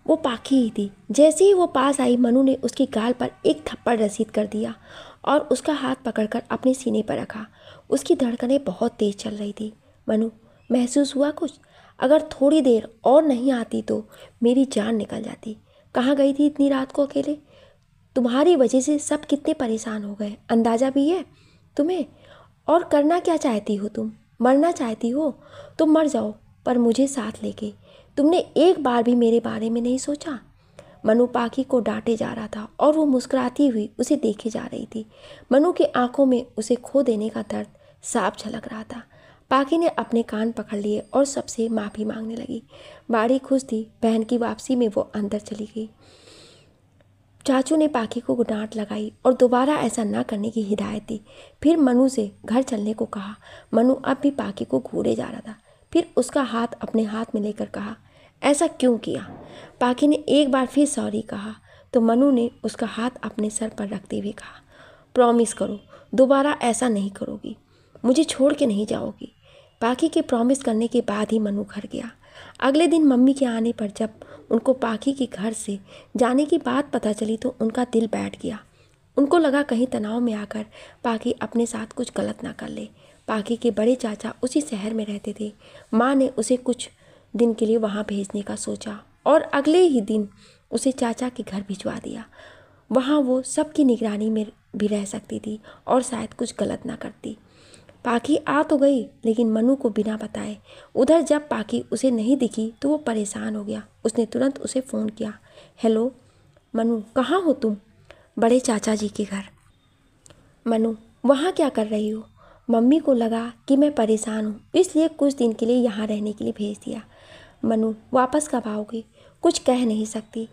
वो पाकी ही थी। जैसे ही वो पास आई, मनु ने उसकी गाल पर एक थप्पड़ रसीद कर दिया और उसका हाथ पकड़कर अपने सीने पर रखा। उसकी धड़कनें बहुत तेज चल रही थी। मनु, महसूस हुआ कुछ? अगर थोड़ी देर और नहीं आती तो मेरी जान निकल जाती। कहाँ गई थी इतनी रात को अकेले? तुम्हारी वजह से सब कितने परेशान हो गए, अंदाज़ा भी है तुम्हें? और करना क्या चाहती हो तुम? मरना चाहती हो तो मर जाओ, पर मुझे साथ लेके। तुमने एक बार भी मेरे बारे में नहीं सोचा। मनु पाकी को डांटे जा रहा था और वो मुस्कुराती हुई उसे देखे जा रही थी। मनु की आंखों में उसे खो देने का दर्द साफ झलक रहा था। पाकी ने अपने कान पकड़ लिए और सबसे माफ़ी मांगने लगी। बाड़ी खुश थी, बहन की वापसी में वो अंदर चली गई। चाचू ने पाकी को डांट लगाई और दोबारा ऐसा ना करने की हिदायत दी। फिर मनु से घर चलने को कहा। मनु अब भी पाकी को घूरे जा रहा था। फिर उसका हाथ अपने हाथ में लेकर कहा, ऐसा क्यों किया? पाकी ने एक बार फिर सॉरी कहा तो मनु ने उसका हाथ अपने सर पर रखते हुए कहा, प्रॉमिस करो दोबारा ऐसा नहीं करोगी, मुझे छोड़ के नहीं जाओगी। पाकी के प्रॉमिस करने के बाद ही मनु घर गया। अगले दिन मम्मी के आने पर जब उनको पाकी के घर से जाने की बात पता चली तो उनका दिल बैठ गया। उनको लगा कहीं तनाव में आकर पाकी अपने साथ कुछ गलत ना कर ले। पाकी के बड़े चाचा उसी शहर में रहते थे। माँ ने उसे कुछ दिन के लिए वहाँ भेजने का सोचा और अगले ही दिन उसे चाचा के घर भिजवा दिया। वहाँ वो सबकी निगरानी में भी रह सकती थी और शायद कुछ गलत ना करती। पाकी आ तो गई लेकिन मनु को बिना बताए। उधर जब पाकी उसे नहीं दिखी तो वो परेशान हो गया। उसने तुरंत उसे फ़ोन किया, हेलो मनु, कहाँ हो तुम? बड़े चाचा जी के घर। मनु, वहाँ क्या कर रही हो? मम्मी को लगा कि मैं परेशान हूँ, इसलिए कुछ दिन के लिए यहाँ रहने के लिए भेज दिया। मनु, वापस कब आओगी? कुछ कह नहीं सकती।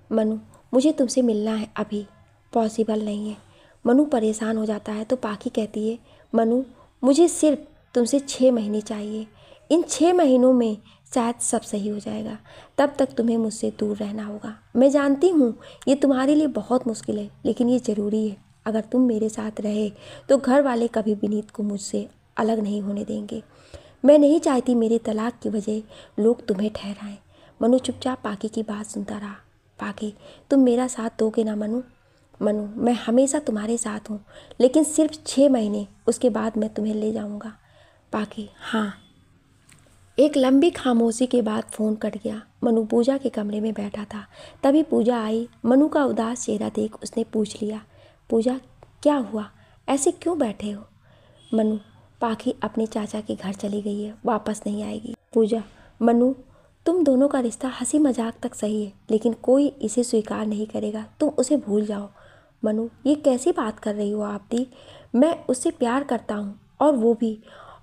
मनु, मुझे तुमसे मिलना है, अभी पॉसिबल नहीं है। मनु परेशान हो जाता है तो पाकी कहती है, मनु मुझे सिर्फ तुमसे 6 महीने चाहिए। इन 6 महीनों में शायद सब सही हो जाएगा। तब तक तुम्हें मुझसे दूर रहना होगा। मैं जानती हूँ ये तुम्हारे लिए बहुत मुश्किल है, लेकिन ये ज़रूरी है। अगर तुम मेरे साथ रहे तो घर वाले कभी विनीत को मुझसे अलग नहीं होने देंगे। मैं नहीं चाहती मेरे तलाक की वजह लोग तुम्हें ठहराएं। मनु चुपचाप पाकी की बात सुनता रहा। पाकी, तुम मेरा साथ दोगे ना मनु? मनु, मैं हमेशा तुम्हारे साथ हूँ, लेकिन सिर्फ 6 महीने, उसके बाद मैं तुम्हें ले जाऊँगा। पाकी, हाँ। एक लंबी खामोशी के बाद फ़ोन कट गया। मनु पूजा के कमरे में बैठा था। तभी पूजा आई। मनु का उदास चेहरा देख उसने पूछ लिया, पूजा क्या हुआ, ऐसे क्यों बैठे हो? मनु, पाकी अपने चाचा के घर चली गई है, वापस नहीं आएगी। पूजा, मनु तुम दोनों का रिश्ता हंसी मजाक तक सही है, लेकिन कोई इसे स्वीकार नहीं करेगा, तुम उसे भूल जाओ। मनु, ये कैसी बात कर रही हो आप दी? मैं उससे प्यार करता हूँ और वो भी,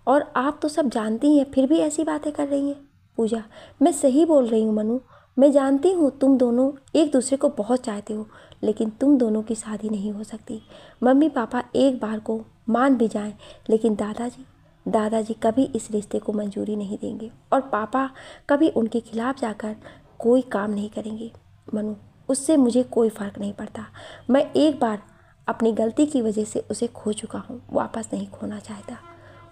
और आप तो सब जानती हैं, फिर भी ऐसी बातें कर रही हैं। पूजा, मैं सही बोल रही हूँ मनु, मैं जानती हूँ तुम दोनों एक दूसरे को बहुत चाहते हो, लेकिन तुम दोनों की शादी नहीं हो सकती। मम्मी पापा एक बार को मान भी जाएं, लेकिन दादाजी कभी इस रिश्ते को मंजूरी नहीं देंगे और पापा कभी उनके खिलाफ जाकर कोई काम नहीं करेंगे। मनु, उससे मुझे कोई फ़र्क नहीं पड़ता। मैं एक बार अपनी गलती की वजह से उसे खो चुका हूँ, वापस नहीं खोना चाहता।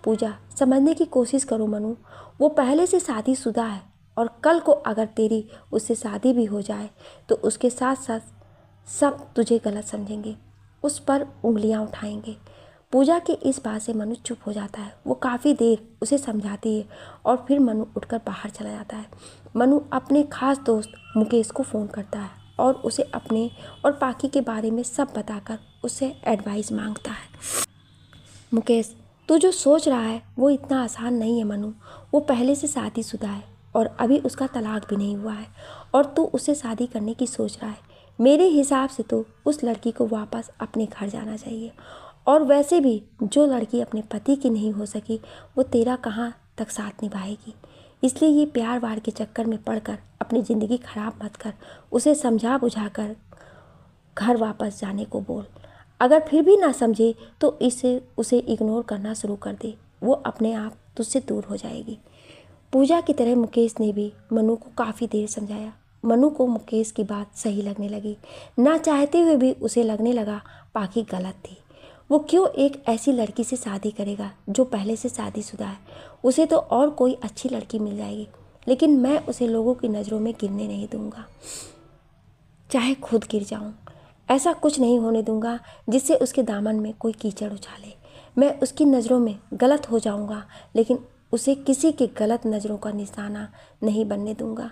पूजा, समझने की कोशिश करो मनु, वो पहले से शादीशुदा है और कल को अगर तेरी उससे शादी भी हो जाए तो उसके साथ साथ सब तुझे गलत समझेंगे, उस पर उंगलियां उठाएंगे। पूजा की इस बात से मनु चुप हो जाता है। वो काफ़ी देर उसे समझाती है और फिर मनु उठकर बाहर चला जाता है। मनु अपने खास दोस्त मुकेश को फ़ोन करता है और उसे अपने और पाखी के बारे में सब बताकर उससे एडवाइस मांगता है। मुकेश, तू जो सोच रहा है वो इतना आसान नहीं है मनु। वो पहले से शादीशुदा है और अभी उसका तलाक भी नहीं हुआ है और तू उससे शादी करने की सोच रहा है। मेरे हिसाब से तो उस लड़की को वापस अपने घर जाना चाहिए। और वैसे भी जो लड़की अपने पति की नहीं हो सकी वो तेरा कहाँ तक साथ निभाएगी। इसलिए ये प्यार वार के चक्कर में पड़कर अपनी ज़िंदगी खराब मत कर। उसे समझा बुझा कर घर वापस जाने को बोल। अगर फिर भी ना समझे तो उसे इग्नोर करना शुरू कर दे। वो अपने आप तुझसे दूर हो जाएगी। पूजा की तरह मुकेश ने भी मनु को काफ़ी देर समझाया। मनु को मुकेश की बात सही लगने लगी। ना चाहते हुए भी उसे लगने लगा पाखी गलत थी। वो क्यों एक ऐसी लड़की से शादी करेगा जो पहले से शादीशुदा है। उसे तो और कोई अच्छी लड़की मिल जाएगी, लेकिन मैं उसे लोगों की नज़रों में गिरने नहीं दूंगा, चाहे खुद गिर जाऊं। ऐसा कुछ नहीं होने दूंगा जिससे उसके दामन में कोई कीचड़ उछाले। मैं उसकी नज़रों में गलत हो जाऊंगा, लेकिन उसे किसी के गलत नज़रों का निशाना नहीं बनने दूंगा।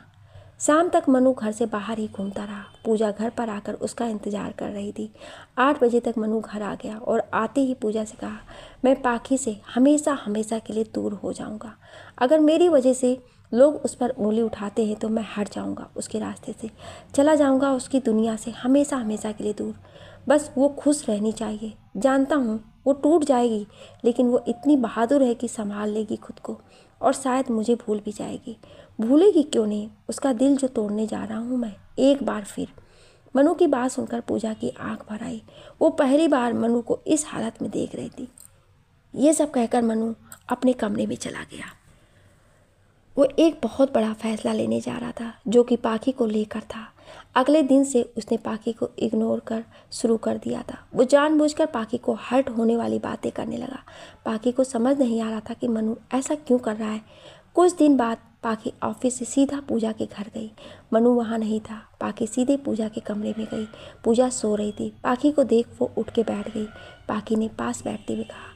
शाम तक मनु घर से बाहर ही घूमता रहा। पूजा घर पर आकर उसका इंतज़ार कर रही थी। 8 बजे तक मनु घर आ गया और आते ही पूजा से कहा, मैं पाखी से हमेशा हमेशा के लिए दूर हो जाऊंगा। अगर मेरी वजह से लोग उस पर उंगली उठाते हैं तो मैं हट जाऊंगा, उसके रास्ते से चला जाऊंगा, उसकी दुनिया से हमेशा हमेशा के लिए दूर। बस वो खुश रहनी चाहिए। जानता हूँ वो टूट जाएगी, लेकिन वो इतनी बहादुर है कि संभाल लेगी खुद को और शायद मुझे भूल भी जाएगी। भूलेगी क्यों नहीं, उसका दिल जो तोड़ने जा रहा हूँ मैं एक बार फिर। मनु की बात सुनकर पूजा की आंख भर आई। वो पहली बार मनु को इस हालत में देख रही थी। ये सब कहकर मनु अपने कमरे में चला गया। वो एक बहुत बड़ा फैसला लेने जा रहा था जो कि पाखी को लेकर था। अगले दिन से उसने पाखी को इग्नोर कर शुरू कर दिया था। वो जानबूझकर पाखी को हर्ट होने वाली बातें करने लगा। पाखी को समझ नहीं आ रहा था कि मनु ऐसा क्यों कर रहा है। कुछ दिन बाद पाखी ऑफिस से सीधा पूजा के घर गई। मनु वहाँ नहीं था। पाखी सीधे पूजा के कमरे में गई। पूजा सो रही थी। पाखी को देख वो उठ के बैठ गई। पाखी ने पास बैठते हुए कहा,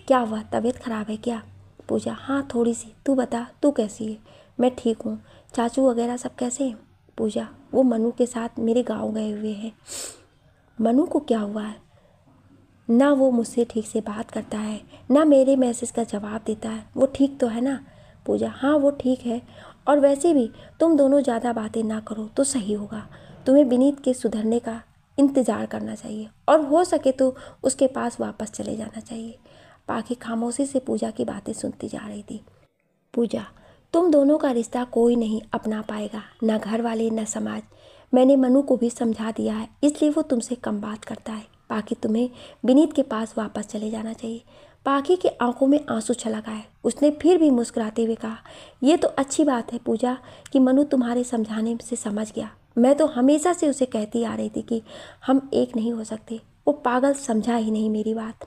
क्या हुआ, तबीयत खराब है क्या? पूजा, हाँ थोड़ी सी। तू बता, तू कैसी है? मैं ठीक हूँ। चाचू वगैरह सब कैसे हैं? पूजा, वो मनु के साथ मेरे गांव गए हुए हैं। मनु को क्या हुआ है? ना वो मुझसे ठीक से बात करता है, ना मेरे मैसेज का जवाब देता है। वो ठीक तो है ना? पूजा, हाँ वो ठीक है। और वैसे भी तुम दोनों ज़्यादा बातें ना करो तो सही होगा। तुम्हें विनीत के सुधरने का इंतज़ार करना चाहिए और हो सके तो उसके पास वापस चले जाना चाहिए। पाखी खामोशी से पूजा की बातें सुनती जा रही थी। पूजा, तुम दोनों का रिश्ता कोई नहीं अपना पाएगा, ना घर वाले ना समाज। मैंने मनु को भी समझा दिया है, इसलिए वो तुमसे कम बात करता है। पाखी, तुम्हें विनीत के पास वापस चले जाना चाहिए। पाखी की आंखों में आंसू छलक आए। उसने फिर भी मुस्कुराते हुए कहा, यह तो अच्छी बात है पूजा कि मनु तुम्हारे समझाने से समझ गया। मैं तो हमेशा से उसे कहती आ रही थी कि हम एक नहीं हो सकते। वो पागल समझा ही नहीं मेरी बात।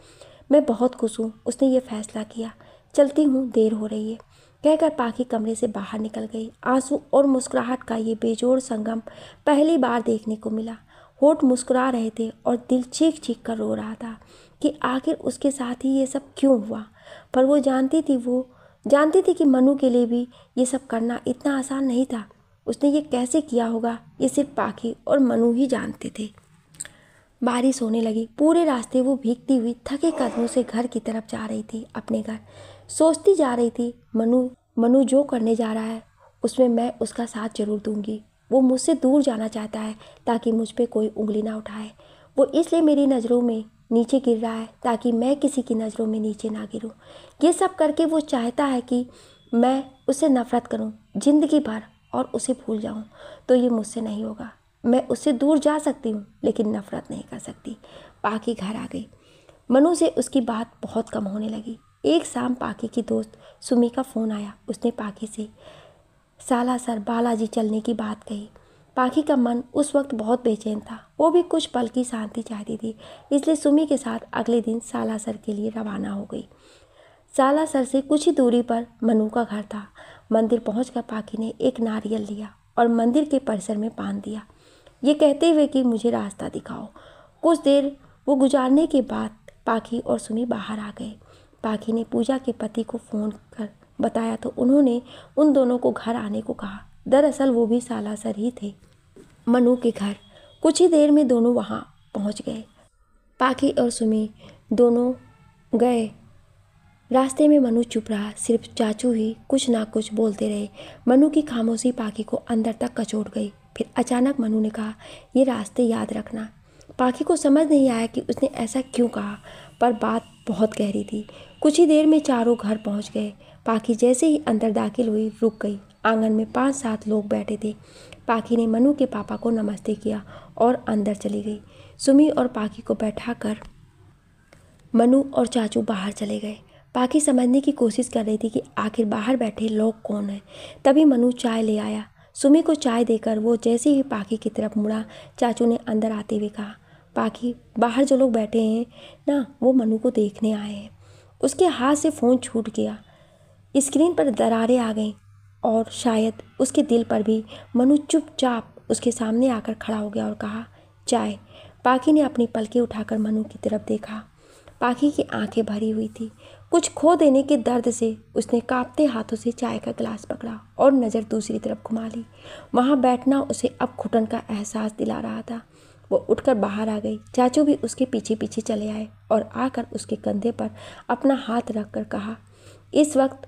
मैं बहुत खुश हूँ उसने ये फैसला किया। चलती हूँ, देर हो रही है। कहकर पाखी कमरे से बाहर निकल गई। आंसू और मुस्कुराहट का ये बेजोड़ संगम पहली बार देखने को मिला। होठ मुस्कुरा रहे थे और दिल चीख चीख कर रो रहा था कि आखिर उसके साथ ही ये सब क्यों हुआ। पर वो जानती थी कि मनु के लिए भी ये सब करना इतना आसान नहीं था। उसने ये कैसे किया होगा ये सिर्फ पाखी और मनु ही जानते थे। बारिश होने लगी। पूरे रास्ते वो भीगती हुई थके कदमों से घर की तरफ जा रही थी, अपने घर। सोचती जा रही थी, मनु जो करने जा रहा है उसमें मैं उसका साथ जरूर दूंगी। वो मुझसे दूर जाना चाहता है ताकि मुझ पे कोई उंगली ना उठाए। वो इसलिए मेरी नज़रों में नीचे गिर रहा है ताकि मैं किसी की नज़रों में नीचे ना गिरूं। ये सब करके वो चाहता है कि मैं उससे नफ़रत करूं ज़िंदगी भर और उसे भूल जाऊं। तो ये मुझसे नहीं होगा। मैं उससे दूर जा सकती हूँ लेकिन नफ़रत नहीं कर सकती। पाखी घर आ गई। मनु से उसकी बात बहुत कम होने लगी। एक शाम पाखी की दोस्त सुमी का फ़ोन आया। उसने पाखी से सालासर बालाजी चलने की बात कही। पाखी का मन उस वक्त बहुत बेचैन था। वो भी कुछ पल की शांति चाहती थी, इसलिए सुमी के साथ अगले दिन सालासर के लिए रवाना हो गई। सालासर से कुछ ही दूरी पर मनु का घर था। मंदिर पहुंचकर पाखी ने एक नारियल लिया और मंदिर के परिसर में बांध दिया, ये कहते हुए कि मुझे रास्ता दिखाओ। कुछ देर वो गुजारने के बाद पाखी और सुमी बाहर आ गए। पाखी ने पूजा के पति को फ़ोन कर बताया तो उन्होंने उन दोनों को घर आने को कहा। दरअसल वो भी सालासर ही थे, मनु के घर। कुछ ही देर में दोनों वहाँ पहुँच गए। पाखी और सुमी दोनों गए। रास्ते में मनु चुप रहा, सिर्फ चाचू ही कुछ ना कुछ बोलते रहे। मनु की खामोशी पाखी को अंदर तक कचोट गई। फिर अचानक मनु ने कहा, ये रास्ते याद रखना। पाखी को समझ नहीं आया कि उसने ऐसा क्यों कहा, पर बात बहुत गहरी थी। कुछ ही देर में चारों घर पहुंच गए। पाखी जैसे ही अंदर दाखिल हुई रुक गई। आंगन में 5-7 लोग बैठे थे। पाखी ने मनु के पापा को नमस्ते किया और अंदर चली गई। सुमी और पाखी को बैठाकर मनु और चाचू बाहर चले गए। पाखी समझने की कोशिश कर रही थी कि आखिर बाहर बैठे लोग कौन हैं। तभी मनु चाय ले आया। सुमी को चाय देकर वो जैसे ही पाखी की तरफ मुड़ा, चाचू ने अंदर आते हुए कहा, पाखी, बाहर जो लोग बैठे हैं ना, वो मनु को देखने आए हैं। उसके हाथ से फ़ोन छूट गया। स्क्रीन पर दरारें आ गईं और शायद उसके दिल पर भी। मनु चुपचाप उसके सामने आकर खड़ा हो गया और कहा, चाय। पाखी ने अपनी पलकें उठाकर मनु की तरफ देखा। पाखी की आंखें भरी हुई थी। कुछ खो देने के दर्द से उसने कांपते हाथों से चाय का गिलास पकड़ा और नज़र दूसरी तरफ घुमा ली। वहाँ बैठना उसे अब घुटन का एहसास दिला रहा था। वो उठकर बाहर आ गई। चाचू भी उसके पीछे पीछे चले आए और आकर उसके कंधे पर अपना हाथ रखकर कहा, इस वक्त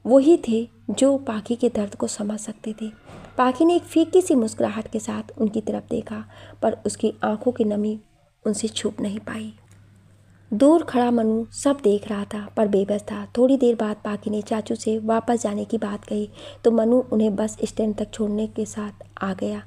वही थे जो पाखी के दर्द को समझ सकते थे। पाखी ने एक फीकी सी मुस्कुराहट के साथ उनकी तरफ देखा, पर उसकी आंखों की नमी उनसे छुप नहीं पाई। दूर खड़ा मनु सब देख रहा था, पर बेबस था। थोड़ी देर बाद पाखी ने चाचू से वापस जाने की बात कही तो मनु उन्हें बस स्टैंड तक छोड़ने के साथ आ गया।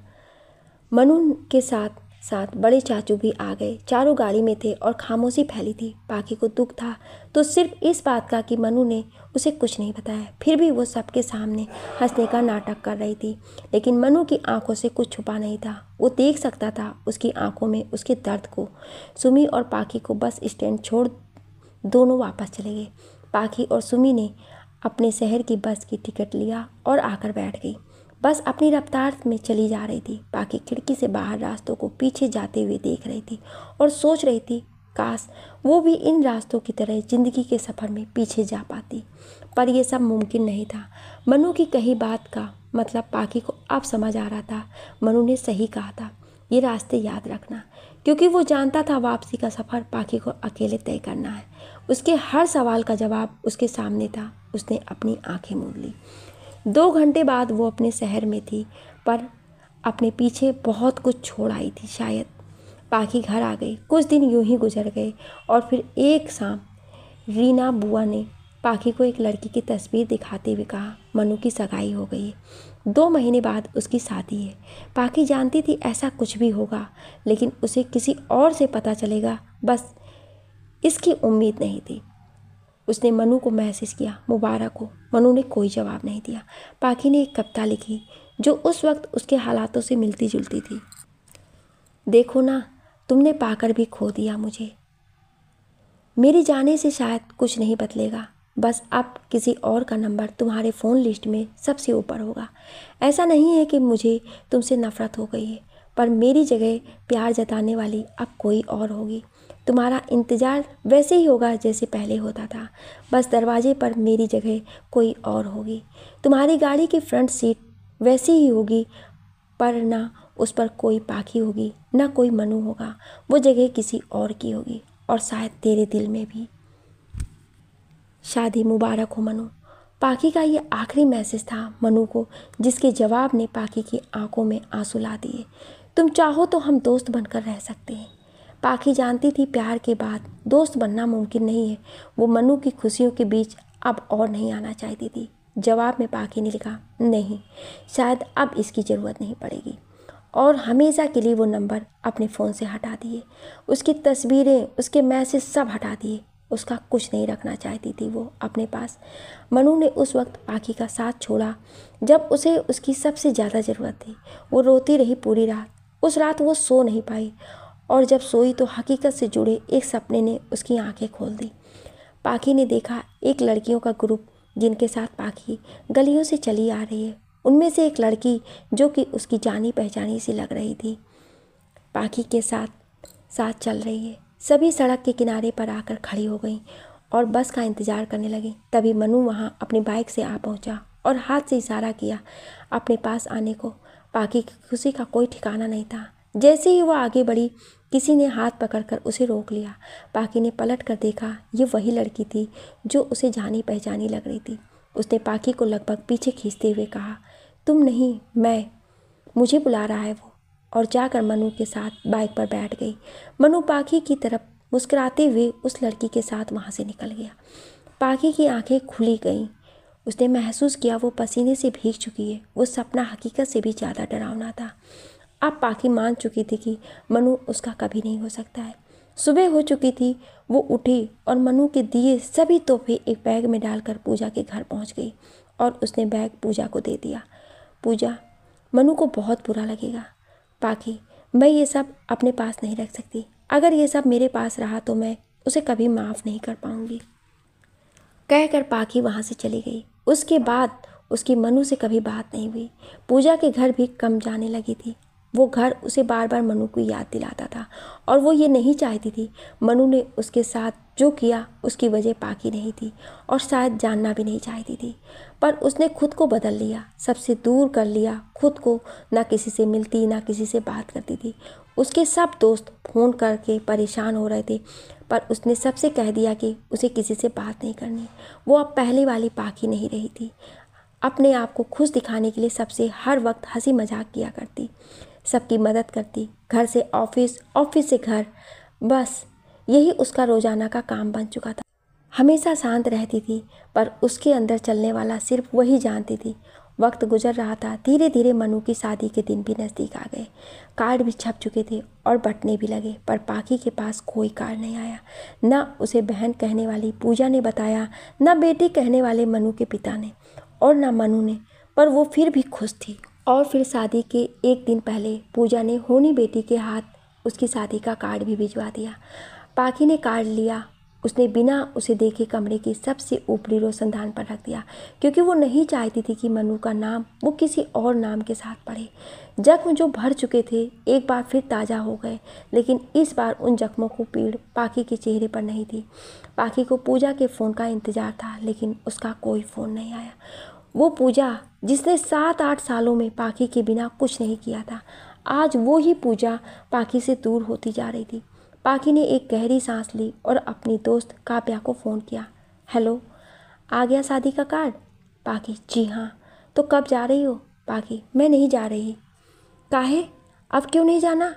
मनु के साथ साथ बड़े चाचू भी आ गए। चारों गाड़ी में थे और खामोशी फैली थी। पाखी को दुख था तो सिर्फ इस बात का कि मनु ने उसे कुछ नहीं बताया। फिर भी वो सबके सामने हंसने का नाटक कर रही थी, लेकिन मनु की आंखों से कुछ छुपा नहीं था। वो देख सकता था उसकी आंखों में उसके दर्द को। सुमी और पाखी को बस स्टैंड छोड़ दोनों वापस चले गए। पाखी और सुमी ने अपने शहर की बस की टिकट लिया और आकर बैठ गई। बस अपनी रफ्तार में चली जा रही थी। पाखी खिड़की से बाहर रास्तों को पीछे जाते हुए देख रही थी और सोच रही थी, काश वो भी इन रास्तों की तरह ज़िंदगी के सफ़र में पीछे जा पाती, पर यह सब मुमकिन नहीं था। मनु की कही बात का मतलब पाखी को अब समझ आ रहा था। मनु ने सही कहा था, ये रास्ते याद रखना, क्योंकि वो जानता था वापसी का सफ़र पाखी को अकेले तय करना है। उसके हर सवाल का जवाब उसके सामने था। उसने अपनी आंखें मूंद ली। 2 घंटे बाद वो अपने शहर में थी, पर अपने पीछे बहुत कुछ छोड़ आई थी शायद। पाखी घर आ गई। कुछ दिन यूं ही गुजर गए और फिर एक शाम रीना बुआ ने पाखी को एक लड़की की तस्वीर दिखाते हुए कहा, मनु की सगाई हो गई है। 2 महीने बाद उसकी शादी है। पाखी जानती थी ऐसा कुछ भी होगा, लेकिन उसे किसी और से पता चलेगा, बस इसकी उम्मीद नहीं थी। उसने मनु को मैसेज किया, मुबारक हो। मनु ने कोई जवाब नहीं दिया। पाखी ने एक कविता लिखी जो उस वक्त उसके हालातों से मिलती जुलती थी। देखो ना, तुमने पाकर भी खो दिया मुझे। मेरे जाने से शायद कुछ नहीं बदलेगा, बस अब किसी और का नंबर तुम्हारे फ़ोन लिस्ट में सबसे ऊपर होगा। ऐसा नहीं है कि मुझे तुमसे नफ़रत हो गई है, पर मेरी जगह प्यार जताने वाली अब कोई और होगी। तुम्हारा इंतज़ार वैसे ही होगा जैसे पहले होता था, बस दरवाजे पर मेरी जगह कोई और होगी। तुम्हारी गाड़ी की फ्रंट सीट वैसी ही होगी, पर ना उस पर कोई पाखी होगी, ना कोई मनु होगा। वो जगह किसी और की होगी, और शायद तेरे दिल में भी। शादी मुबारक हो मनु। पाखी का ये आखिरी मैसेज था मनु को, जिसके जवाब ने पाखी की आंखों में आंसू ला दिए। तुम चाहो तो हम दोस्त बनकर रह सकते हैं। पाखी जानती थी प्यार के बाद दोस्त बनना मुमकिन नहीं है। वो मनु की खुशियों के बीच अब और नहीं आना चाहती थी। जवाब में पाखी ने लिखा, नहीं, शायद अब इसकी ज़रूरत नहीं पड़ेगी। और हमेशा के लिए वो नंबर अपने फ़ोन से हटा दिए। उसकी तस्वीरें, उसके मैसेज सब हटा दिए। उसका कुछ नहीं रखना चाहती थी वो अपने पास। मनु ने उस वक्त पाखी का साथ छोड़ा जब उसे उसकी सबसे ज़्यादा ज़रूरत थी। वो रोती रही पूरी रात। उस रात वो सो नहीं पाई और जब सोई तो हकीकत से जुड़े एक सपने ने उसकी आंखें खोल दी। पाखी ने देखा एक लड़कियों का ग्रुप जिनके साथ पाखी गलियों से चली आ रही है। उनमें से एक लड़की जो कि उसकी जानी पहचानी सी लग रही थी पाखी के साथ साथ चल रही है। सभी सड़क के किनारे पर आकर खड़ी हो गईं और बस का इंतज़ार करने लगी। तभी मनु वहाँ अपनी बाइक से आ पहुँचा और हाथ से इशारा किया अपने पास आने को। पाखी की खुशी का कोई ठिकाना नहीं था। जैसे ही वह आगे बढ़ी किसी ने हाथ पकड़कर उसे रोक लिया। पाखी ने पलट कर देखा, ये वही लड़की थी जो उसे जानी पहचानी लग रही थी। उसने पाखी को लगभग पीछे खींचते हुए कहा, तुम नहीं मैं, मुझे बुला रहा है वो, और जाकर मनु के साथ बाइक पर बैठ गई। मनु पाखी की तरफ मुस्कुराते हुए उस लड़की के साथ वहाँ से निकल गया। पाखी की आंखें खुली गईं। उसने महसूस किया वो पसीने से भीग चुकी है। वो सपना हकीकत से भी ज़्यादा डरावना था। अब पाखी मान चुकी थी कि मनु उसका कभी नहीं हो सकता है। सुबह हो चुकी थी। वो उठी और मनु के दिए सभी तोहफे एक बैग में डालकर पूजा के घर पहुंच गई और उसने बैग पूजा को दे दिया। पूजा, मनु को बहुत बुरा लगेगा। पाखी, मैं ये सब अपने पास नहीं रख सकती। अगर ये सब मेरे पास रहा तो मैं उसे कभी माफ़ नहीं कर पाऊंगी। कहकर पाखी वहाँ से चली गई। उसके बाद उसकी मनु से कभी बात नहीं हुई। पूजा के घर भी कम जाने लगी थी। वो घर उसे बार बार मनु को याद दिलाता था और वो ये नहीं चाहती थी मनु ने उसके साथ जो किया उसकी वजह पाखी नहीं थी और शायद जानना भी नहीं चाहती थी। पर उसने खुद को बदल लिया, सबसे दूर कर लिया खुद को। ना किसी से मिलती, ना किसी से बात करती थी। उसके सब दोस्त फ़ोन करके परेशान हो रहे थे पर उसने सबसे कह दिया कि उसे किसी से बात नहीं करनी। वो अब पहले वाली पाखी नहीं रही थी। अपने आप को खुश दिखाने के लिए सबसे हर वक्त हंसी मजाक किया करती, सबकी मदद करती, घर से ऑफिस, ऑफिस से घर, बस यही उसका रोज़ाना का काम बन चुका था। हमेशा शांत रहती थी पर उसके अंदर चलने वाला सिर्फ वही जानती थी। वक्त गुजर रहा था। धीरे धीरे मनु की शादी के दिन भी नज़दीक आ गए। कार्ड भी छप चुके थे और बंटने भी लगे पर पाखी के पास कोई कार्ड नहीं आया। न उसे बहन कहने वाली पूजा ने बताया, न बेटी कहने वाले मनु के पिता ने, और न मनु ने। पर वो फिर भी खुश थी। और फिर शादी के एक दिन पहले पूजा ने होनी बेटी के हाथ उसकी शादी का कार्ड भी भिजवा दिया। पाखी ने कार्ड लिया। उसने बिना उसे देखे कमरे की सबसे ऊपरी रोशनदान पर रख दिया क्योंकि वो नहीं चाहती थी कि मनु का नाम वो किसी और नाम के साथ पढ़े। जख्म जो भर चुके थे एक बार फिर ताज़ा हो गए, लेकिन इस बार उन जख्मों को पीड़ पाखी के चेहरे पर नहीं थी। पाखी को पूजा के फ़ोन का इंतज़ार था लेकिन उसका कोई फ़ोन नहीं आया। वो पूजा जिसने 7-8 सालों में पाखी के बिना कुछ नहीं किया था, आज वो ही पूजा पाखी से दूर होती जा रही थी। पाखी ने एक गहरी सांस ली और अपनी दोस्त काव्या को फ़ोन किया। हेलो, आ गया शादी का कार्ड? पाखी, जी हाँ। तो कब जा रही हो? पाखी, मैं नहीं जा रही। काहे? अब क्यों नहीं जाना?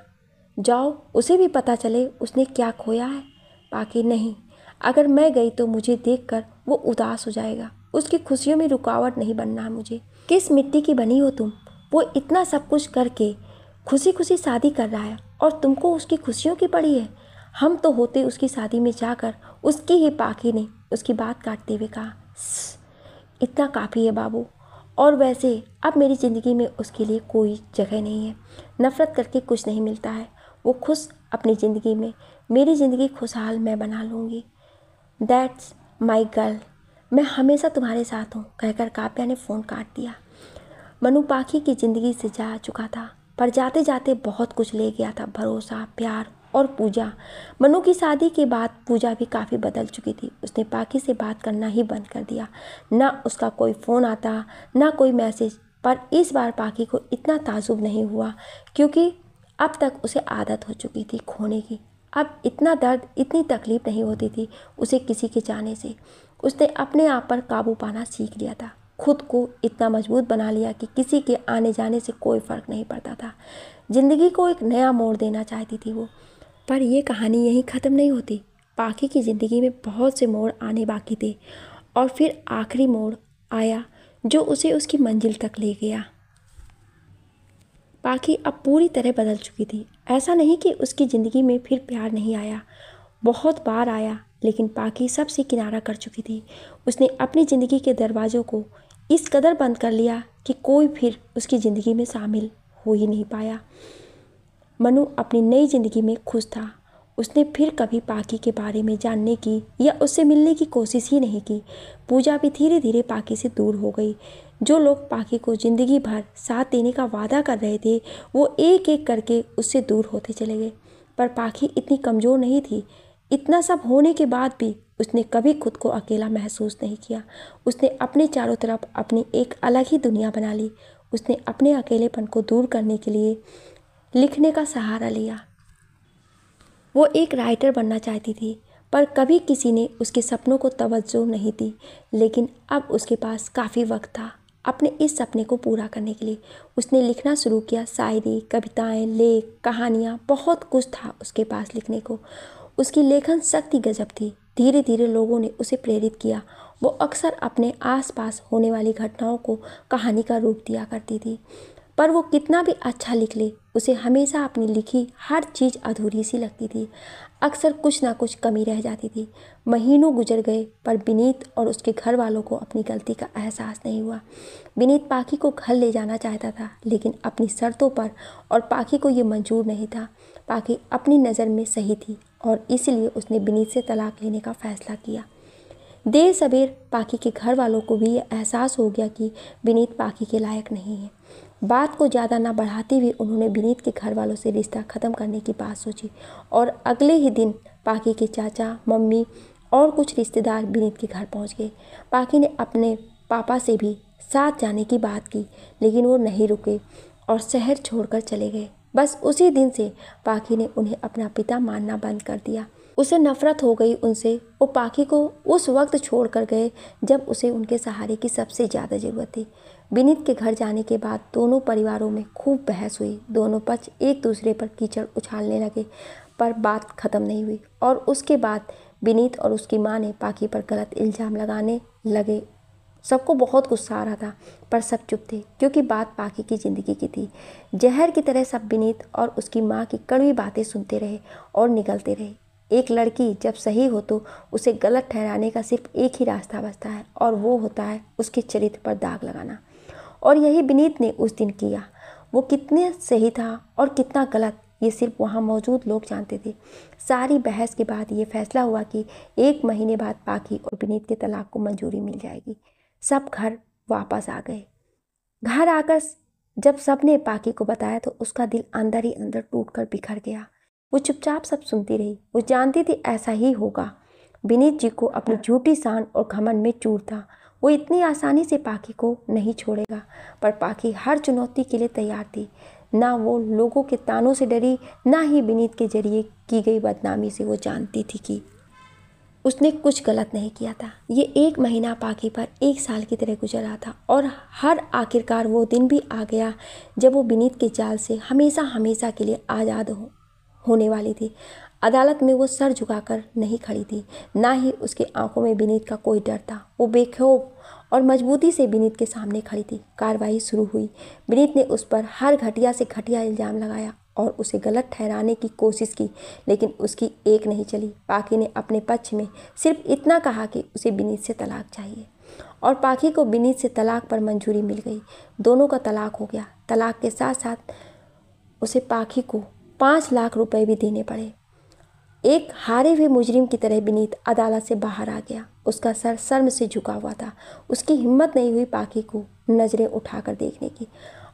जाओ, उसे भी पता चले उसने क्या खोया है। पाखी, नहीं, अगर मैं गई तो मुझे देखकर वो उदास हो जाएगा। उसकी खुशियों में रुकावट नहीं बनना मुझे। किस मिट्टी की बनी हो तुम? वो इतना सब कुछ करके खुशी खुशी शादी कर रहा है और तुमको उसकी खुशियों की पड़ी है। हम तो होते उसकी शादी में जाकर उसकी ही। पाखी ने उसकी बात काटते हुए कहा, इतना काफ़ी है बाबू, और वैसे अब मेरी ज़िंदगी में उसके लिए कोई जगह नहीं है। नफ़रत करके कुछ नहीं मिलता है। वो खुश अपनी ज़िंदगी में, मेरी ज़िंदगी खुशहाल मैं बना लूँगी। दैट्स माई गर्ल, मैं हमेशा तुम्हारे साथ हूँ, कहकर काव्या ने फ़ोन काट दिया। मनु पाखी की ज़िंदगी से जा चुका था पर जाते जाते बहुत कुछ ले गया था, भरोसा, प्यार और पूजा। मनु की शादी के बाद पूजा भी काफ़ी बदल चुकी थी। उसने पाखी से बात करना ही बंद कर दिया। ना उसका कोई फ़ोन आता, ना कोई मैसेज। पर इस बार पाखी को इतना ताजुब नहीं हुआ क्योंकि अब तक उसे आदत हो चुकी थी खोने की। अब इतना दर्द, इतनी तकलीफ़ नहीं होती थी उसे किसी के जाने से। उसने अपने आप पर काबू पाना सीख लिया था, खुद को इतना मजबूत बना लिया कि किसी के आने जाने से कोई फ़र्क नहीं पड़ता था। ज़िंदगी को एक नया मोड़ देना चाहती थी वो। पर यह कहानी यहीं ख़त्म नहीं होती। पाखी की ज़िंदगी में बहुत से मोड़ आने बाकी थे और फिर आखिरी मोड़ आया जो उसे उसकी मंजिल तक ले गया। पाखी अब पूरी तरह बदल चुकी थी। ऐसा नहीं कि उसकी ज़िंदगी में फिर प्यार नहीं आया, बहुत बार आया, लेकिन पाकी सबसे किनारा कर चुकी थी। उसने अपनी ज़िंदगी के दरवाज़ों को इस कदर बंद कर लिया कि कोई फिर उसकी ज़िंदगी में शामिल हो ही नहीं पाया। मनु अपनी नई ज़िंदगी में खुश था। उसने फिर कभी पाकी के बारे में जानने की या उससे मिलने की कोशिश ही नहीं की। पूजा भी धीरे धीरे पाकी से दूर हो गई। जो लोग पाकी को ज़िंदगी भर साथ देने का वादा कर रहे थे वो एक एक करके उससे दूर होते चले गए। पर पाकी इतनी कमज़ोर नहीं थी। इतना सब होने के बाद भी उसने कभी खुद को अकेला महसूस नहीं किया। उसने अपने चारों तरफ अपनी एक अलग ही दुनिया बना ली। उसने अपने अकेलेपन को दूर करने के लिए लिखने का सहारा लिया। वो एक राइटर बनना चाहती थी, पर कभी किसी ने उसके सपनों को तवज्जो नहीं दी। लेकिन अब उसके पास काफ़ी वक्त था अपने इस सपने को पूरा करने के लिए। उसने लिखना शुरू किया। शायरी, कविताएं, लेख, कहानियाँ, बहुत कुछ था उसके पास लिखने को। उसकी लेखन शक्ति गजब थी। धीरे धीरे लोगों ने उसे प्रेरित किया। वो अक्सर अपने आसपास होने वाली घटनाओं को कहानी का रूप दिया करती थी। पर वो कितना भी अच्छा लिख ले, उसे हमेशा अपनी लिखी हर चीज़ अधूरी सी लगती थी। अक्सर कुछ ना कुछ कमी रह जाती थी। महीनों गुजर गए पर विनीत और उसके घर वालों को अपनी गलती का एहसास नहीं हुआ। विनीत पाकी को घर ले जाना चाहता था, लेकिन अपनी शर्तों पर, और पाकी को ये मंजूर नहीं था। पाकी अपनी नज़र में सही थी और इसलिए उसने विनीत से तलाक लेने का फ़ैसला किया। देर सबेर पाकी के घर वालों को भी यह एहसास हो गया कि विनीत पाकी के लायक नहीं है। बात को ज़्यादा ना बढ़ाते हुए उन्होंने विनीत के घर वालों से रिश्ता ख़त्म करने की बात सोची और अगले ही दिन पाकी के चाचा, मम्मी और कुछ रिश्तेदार विनीत के घर पहुंच गए। पाकी ने अपने पापा से भी साथ जाने की बात की, लेकिन वो नहीं रुके और शहर छोड़कर चले गए। बस उसी दिन से पाकी ने उन्हें अपना पिता मानना बंद कर दिया। उसे नफरत हो गई उनसे। वो पाकी को उस वक्त छोड़ कर गए जब उसे उनके सहारे की सबसे ज़्यादा ज़रूरत थी। विनीत के घर जाने के बाद दोनों परिवारों में खूब बहस हुई। दोनों पक्ष एक दूसरे पर कीचड़ उछालने लगे, पर बात ख़त्म नहीं हुई। और उसके बाद विनीत और उसकी माँ ने पाकी पर गलत इल्ज़ाम लगाने लगे। सबको बहुत गुस्सा आ रहा था, पर सब चुप थे, क्योंकि बात पाकी की ज़िंदगी की थी। जहर की तरह सब विनीत और उसकी माँ की कड़वी बातें सुनते रहे और निगलते रहे। एक लड़की जब सही हो तो उसे गलत ठहराने का सिर्फ एक ही रास्ता बचता है, और वो होता है उसके चरित्र पर दाग लगाना। और यही विनीत ने उस दिन किया। वो कितने सही था और कितना गलत, ये सिर्फ वहाँ मौजूद लोग जानते थे। सारी बहस के बाद ये फैसला हुआ कि 1 महीने बाद पाकी और विनीत के तलाक को मंजूरी मिल जाएगी। सब घर वापस आ गए। घर आकर जब सब ने पाकी को बताया तो उसका दिल अंदर ही अंदर टूटकर बिखर गया। वो चुपचाप सब सुनती रही। वो जानती थी ऐसा ही होगा। विनीत जी को अपनी झूठी शान और घमंड में चूर था। वो इतनी आसानी से पाकी को नहीं छोड़ेगा। पर पाकी हर चुनौती के लिए तैयार थी। ना वो लोगों के तानों से डरी, ना ही विनीत के जरिए की गई बदनामी से। वो जानती थी कि उसने कुछ गलत नहीं किया था। ये 1 महीना पाकी पर 1 साल की तरह गुजर रहा था, और हर आखिरकार वो दिन भी आ गया जब वो विनीत के जाल से हमेशा हमेशा के लिए आज़ाद होने वाली थी। अदालत में वो सर झुकाकर नहीं खड़ी थी, ना ही उसके आंखों में विनीत का कोई डर था। वो बेखौफ और मजबूती से विनीत के सामने खड़ी थी। कार्रवाई शुरू हुई। विनीत ने उस पर हर घटिया से घटिया इल्ज़ाम लगाया और उसे गलत ठहराने की कोशिश की, लेकिन उसकी एक नहीं चली। पाकी ने अपने पक्ष में सिर्फ इतना कहा कि उसे विनीत से तलाक चाहिए, और पाकी को विनीत से तलाक पर मंजूरी मिल गई। दोनों का तलाक हो गया। तलाक के साथ साथ उसे पाकी को 5 लाख रुपए भी देने पड़े। एक हारे हुए मुजरिम की तरह विनीत अदालत से बाहर आ गया। उसका सर शर्म से झुका हुआ था। उसकी हिम्मत नहीं हुई पाकी को नज़रें उठाकर देखने की,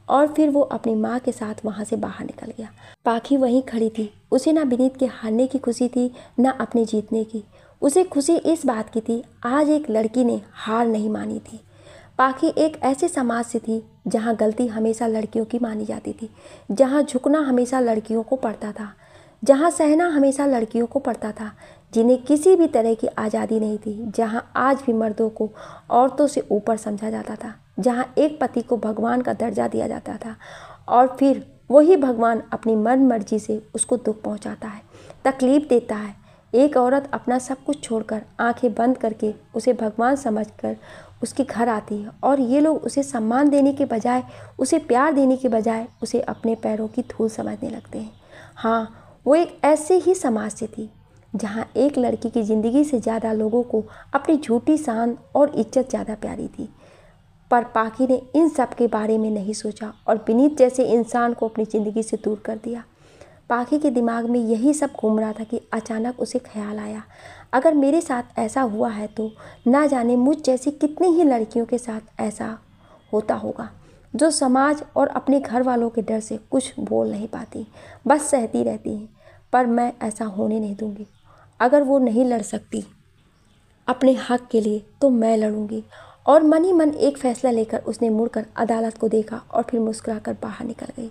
और फिर वो अपनी माँ के साथ वहाँ से बाहर निकल गया। पाकी वहीं खड़ी थी। उसे ना विनीत के हारने की खुशी थी, ना अपने जीतने की। उसे खुशी इस बात की थी, आज एक लड़की ने हार नहीं मानी थी। पाकी एक ऐसे समाज से थी जहाँ गलती हमेशा लड़कियों की मानी जाती थी, जहाँ झुकना हमेशा लड़कियों को पड़ता था, जहाँ सहना हमेशा लड़कियों को पड़ता था, जिन्हें किसी भी तरह की आज़ादी नहीं थी, जहाँ आज भी मर्दों को औरतों से ऊपर समझा जाता था, जहाँ एक पति को भगवान का दर्जा दिया जाता था, और फिर वही भगवान अपनी मन मर्जी से उसको दुख पहुँचाता है, तकलीफ़ देता है। एक औरत अपना सब कुछ छोड़कर आंखें बंद करके उसे भगवान समझकर उसके घर आती है, और ये लोग उसे सम्मान देने के बजाय, उसे प्यार देने के बजाय उसे अपने पैरों की धूल समझने लगते हैं। हाँ, वो एक ऐसे ही समाज से थी जहाँ एक लड़की की ज़िंदगी से ज़्यादा लोगों को अपनी झूठी शान और इज्जत ज़्यादा प्यारी थी। पर पाखी ने इन सब के बारे में नहीं सोचा और विनीत जैसे इंसान को अपनी ज़िंदगी से दूर कर दिया। पाखी के दिमाग में यही सब घूम रहा था कि अचानक उसे ख्याल आया, अगर मेरे साथ ऐसा हुआ है तो ना जाने मुझ जैसी कितनी ही लड़कियों के साथ ऐसा होता होगा, जो समाज और अपने घर वालों के डर से कुछ बोल नहीं पाती, बस सहती रहती हैं। पर मैं ऐसा होने नहीं दूंगी। अगर वो नहीं लड़ सकती अपने हक के लिए तो मैं लड़ूंगी। और मन ही मन एक फैसला लेकर उसने मुड़कर अदालत को देखा और फिर मुस्कुराकर बाहर निकल गई।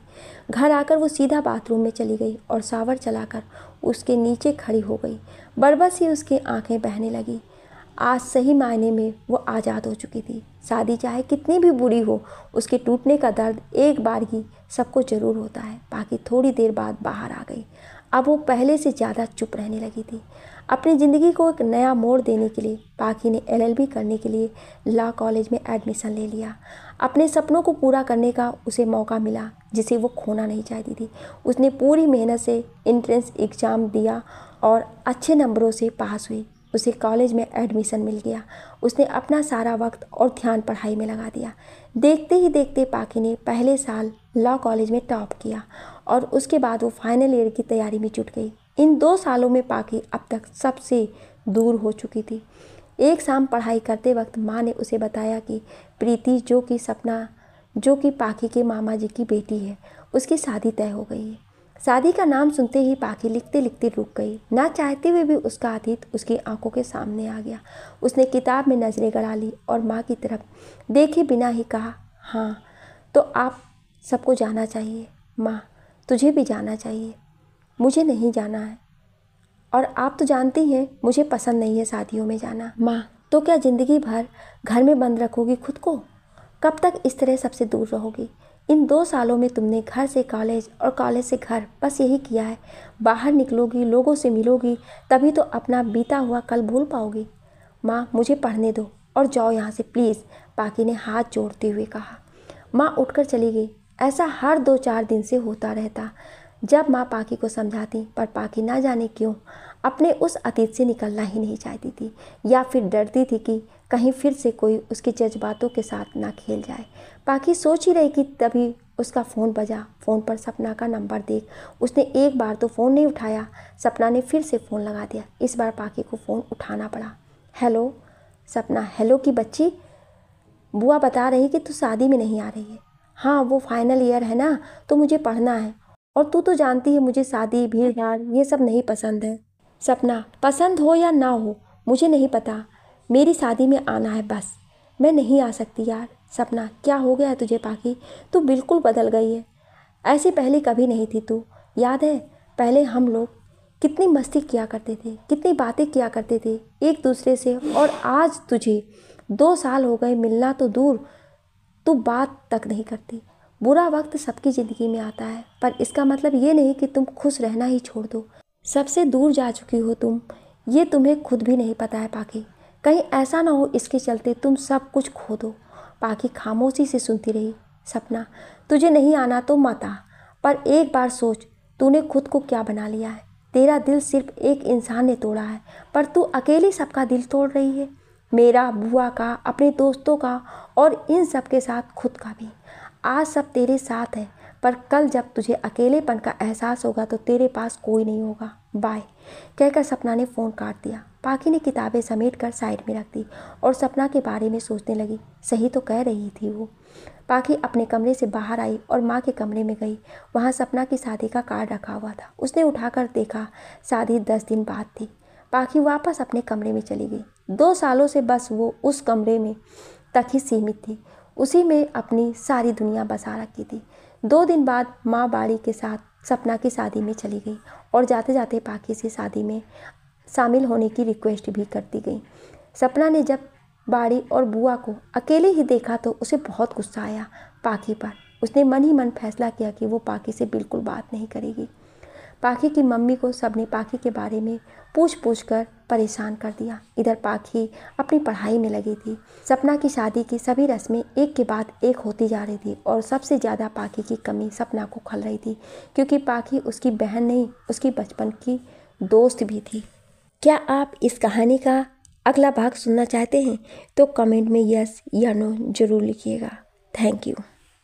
घर आकर वो सीधा बाथरूम में चली गई और शावर चलाकर उसके नीचे खड़ी हो गई। बरबस ही उसकी आंखें बहने लगी। आज सही मायने में वो आज़ाद हो चुकी थी। शादी चाहे कितनी भी बुरी हो, उसके टूटने का दर्द एक बार ही सबको ज़रूर होता है। बाकी थोड़ी देर बाद बाहर आ गई। अब वो पहले से ज़्यादा चुप रहने लगी थी। अपनी ज़िंदगी को एक नया मोड़ देने के लिए पाखी ने LLB करने के लिए लॉ कॉलेज में एडमिशन ले लिया। अपने सपनों को पूरा करने का उसे मौका मिला, जिसे वो खोना नहीं चाहती थी। उसने पूरी मेहनत से एंट्रेंस एग्ज़ाम दिया और अच्छे नंबरों से पास हुई। उसे कॉलेज में एडमिशन मिल गया। उसने अपना सारा वक्त और ध्यान पढ़ाई में लगा दिया। देखते ही देखते पाखी ने पहले साल लॉ कॉलेज में टॉप किया और उसके बाद वो फाइनल ईयर की तैयारी में जुट गई। इन 2 सालों में पाखी अब तक सबसे दूर हो चुकी थी। एक शाम पढ़ाई करते वक्त माँ ने उसे बताया कि प्रीति जो कि पाखी के मामा जी की बेटी है, उसकी शादी तय हो गई है। शादी का नाम सुनते ही पाखी लिखते लिखते रुक गई। ना चाहते हुए भी उसका अतीत उसकी आंखों के सामने आ गया। उसने किताब में नज़रें गड़ा ली और माँ की तरफ देखे बिना ही कहा, हाँ तो आप सबको जाना चाहिए माँ, तुझे भी जाना चाहिए, मुझे नहीं जाना है। और आप तो जानती हैं मुझे पसंद नहीं है शादियों में जाना। माँ, तो क्या ज़िंदगी भर घर में बंद रखोगी खुद को? कब तक इस तरह सबसे दूर रहोगी? इन 2 सालों में तुमने घर से कॉलेज और कॉलेज से घर बस यही किया है। बाहर निकलोगी, लोगों से मिलोगी, तभी तो अपना बीता हुआ कल भूल पाओगी। माँ, मुझे पढ़ने दो और जाओ यहाँ से प्लीज़, पाखी ने हाथ जोड़ते हुए कहा। माँ उठकर चली गई। ऐसा हर 2-4 दिन से होता रहता। जब माँ पाखी को समझाती, पर पाखी ना जाने क्यों अपने उस अतीत से निकलना ही नहीं चाहती थी, या फिर डरती थी कि कहीं फिर से कोई उसके जज्बातों के साथ ना खेल जाए। पाखी सोच ही रही कि तभी उसका फ़ोन बजा। फ़ोन पर सपना का नंबर देख उसने एक बार तो फ़ोन नहीं उठाया। सपना ने फिर से फ़ोन लगा दिया। इस बार पाखी को फ़ोन उठाना पड़ा। हेलो सपना। हेलो की बच्ची, बुआ बता रही कि तू शादी में नहीं आ रही है। हाँ, वो फाइनल ईयर है ना, तो मुझे पढ़ना है, और तू तो जानती है मुझे शादी भीड़ भाड़ ये सब नहीं पसंद है। सपना, पसंद हो या ना हो मुझे नहीं पता, मेरी शादी में आना है बस। मैं नहीं आ सकती यार। सपना, क्या हो गया है तुझे पाखी? तू बिल्कुल बदल गई है। ऐसी पहले कभी नहीं थी तू। याद है पहले हम लोग कितनी मस्ती किया करते थे, कितनी बातें किया करते थे एक दूसरे से, और आज तुझे 2 साल हो गए, मिलना तो दूर तू बात तक नहीं करती। बुरा वक्त सबकी ज़िंदगी में आता है, पर इसका मतलब ये नहीं कि तुम खुश रहना ही छोड़ दो। सबसे दूर जा चुकी हो तुम, ये तुम्हें खुद भी नहीं पता है पाखी। कहीं ऐसा ना हो इसके चलते तुम सब कुछ खो दो। पाखी खामोशी से सुनती रही। सपना, तुझे नहीं आना तो मत आ, पर एक बार सोच तूने खुद को क्या बना लिया है। तेरा दिल सिर्फ एक इंसान ने तोड़ा है, पर तू अकेली सबका दिल तोड़ रही है। मेरा, बुआ का, अपने दोस्तों का, और इन सब के साथ खुद का भी। आज सब तेरे साथ है, पर कल जब तुझे अकेलेपन का एहसास होगा तो तेरे पास कोई नहीं होगा। बाय कहकर सपना ने फ़ोन काट दिया। पाखी ने किताबें समेट कर साइड में रख दी और सपना के बारे में सोचने लगी। सही तो कह रही थी वो। पाखी अपने कमरे से बाहर आई और माँ के कमरे में गई। वहाँ सपना की शादी का कार्ड रखा हुआ था। उसने उठाकर देखा, शादी 10 दिन बाद थी। पाखी वापस अपने कमरे में चली गई। 2 सालों से बस वो उस कमरे में तक ही सीमित थी, उसी में अपनी सारी दुनिया बसा रखी थी। 2 दिन बाद माँ बाड़ी के साथ सपना की शादी में चली गई और जाते जाते पाखी से शादी में शामिल होने की रिक्वेस्ट भी करती गई। सपना ने जब बाड़ी और बुआ को अकेले ही देखा तो उसे बहुत गुस्सा आया पाखी पर। उसने मन ही मन फैसला किया कि वो पाखी से बिल्कुल बात नहीं करेगी। पाखी की मम्मी को सबने पाखी के बारे में पूछ कर परेशान कर दिया। इधर पाखी अपनी पढ़ाई में लगी थी। सपना की शादी की सभी रस्में एक के बाद एक होती जा रही थी और सबसे ज़्यादा पाखी की कमी सपना को खल रही थी, क्योंकि पाखी उसकी बहन नहीं, उसकी बचपन की दोस्त भी थी। क्या आप इस कहानी का अगला भाग सुनना चाहते हैं? तो कमेंट में यस या नो ज़रूर लिखिएगा। Thank you.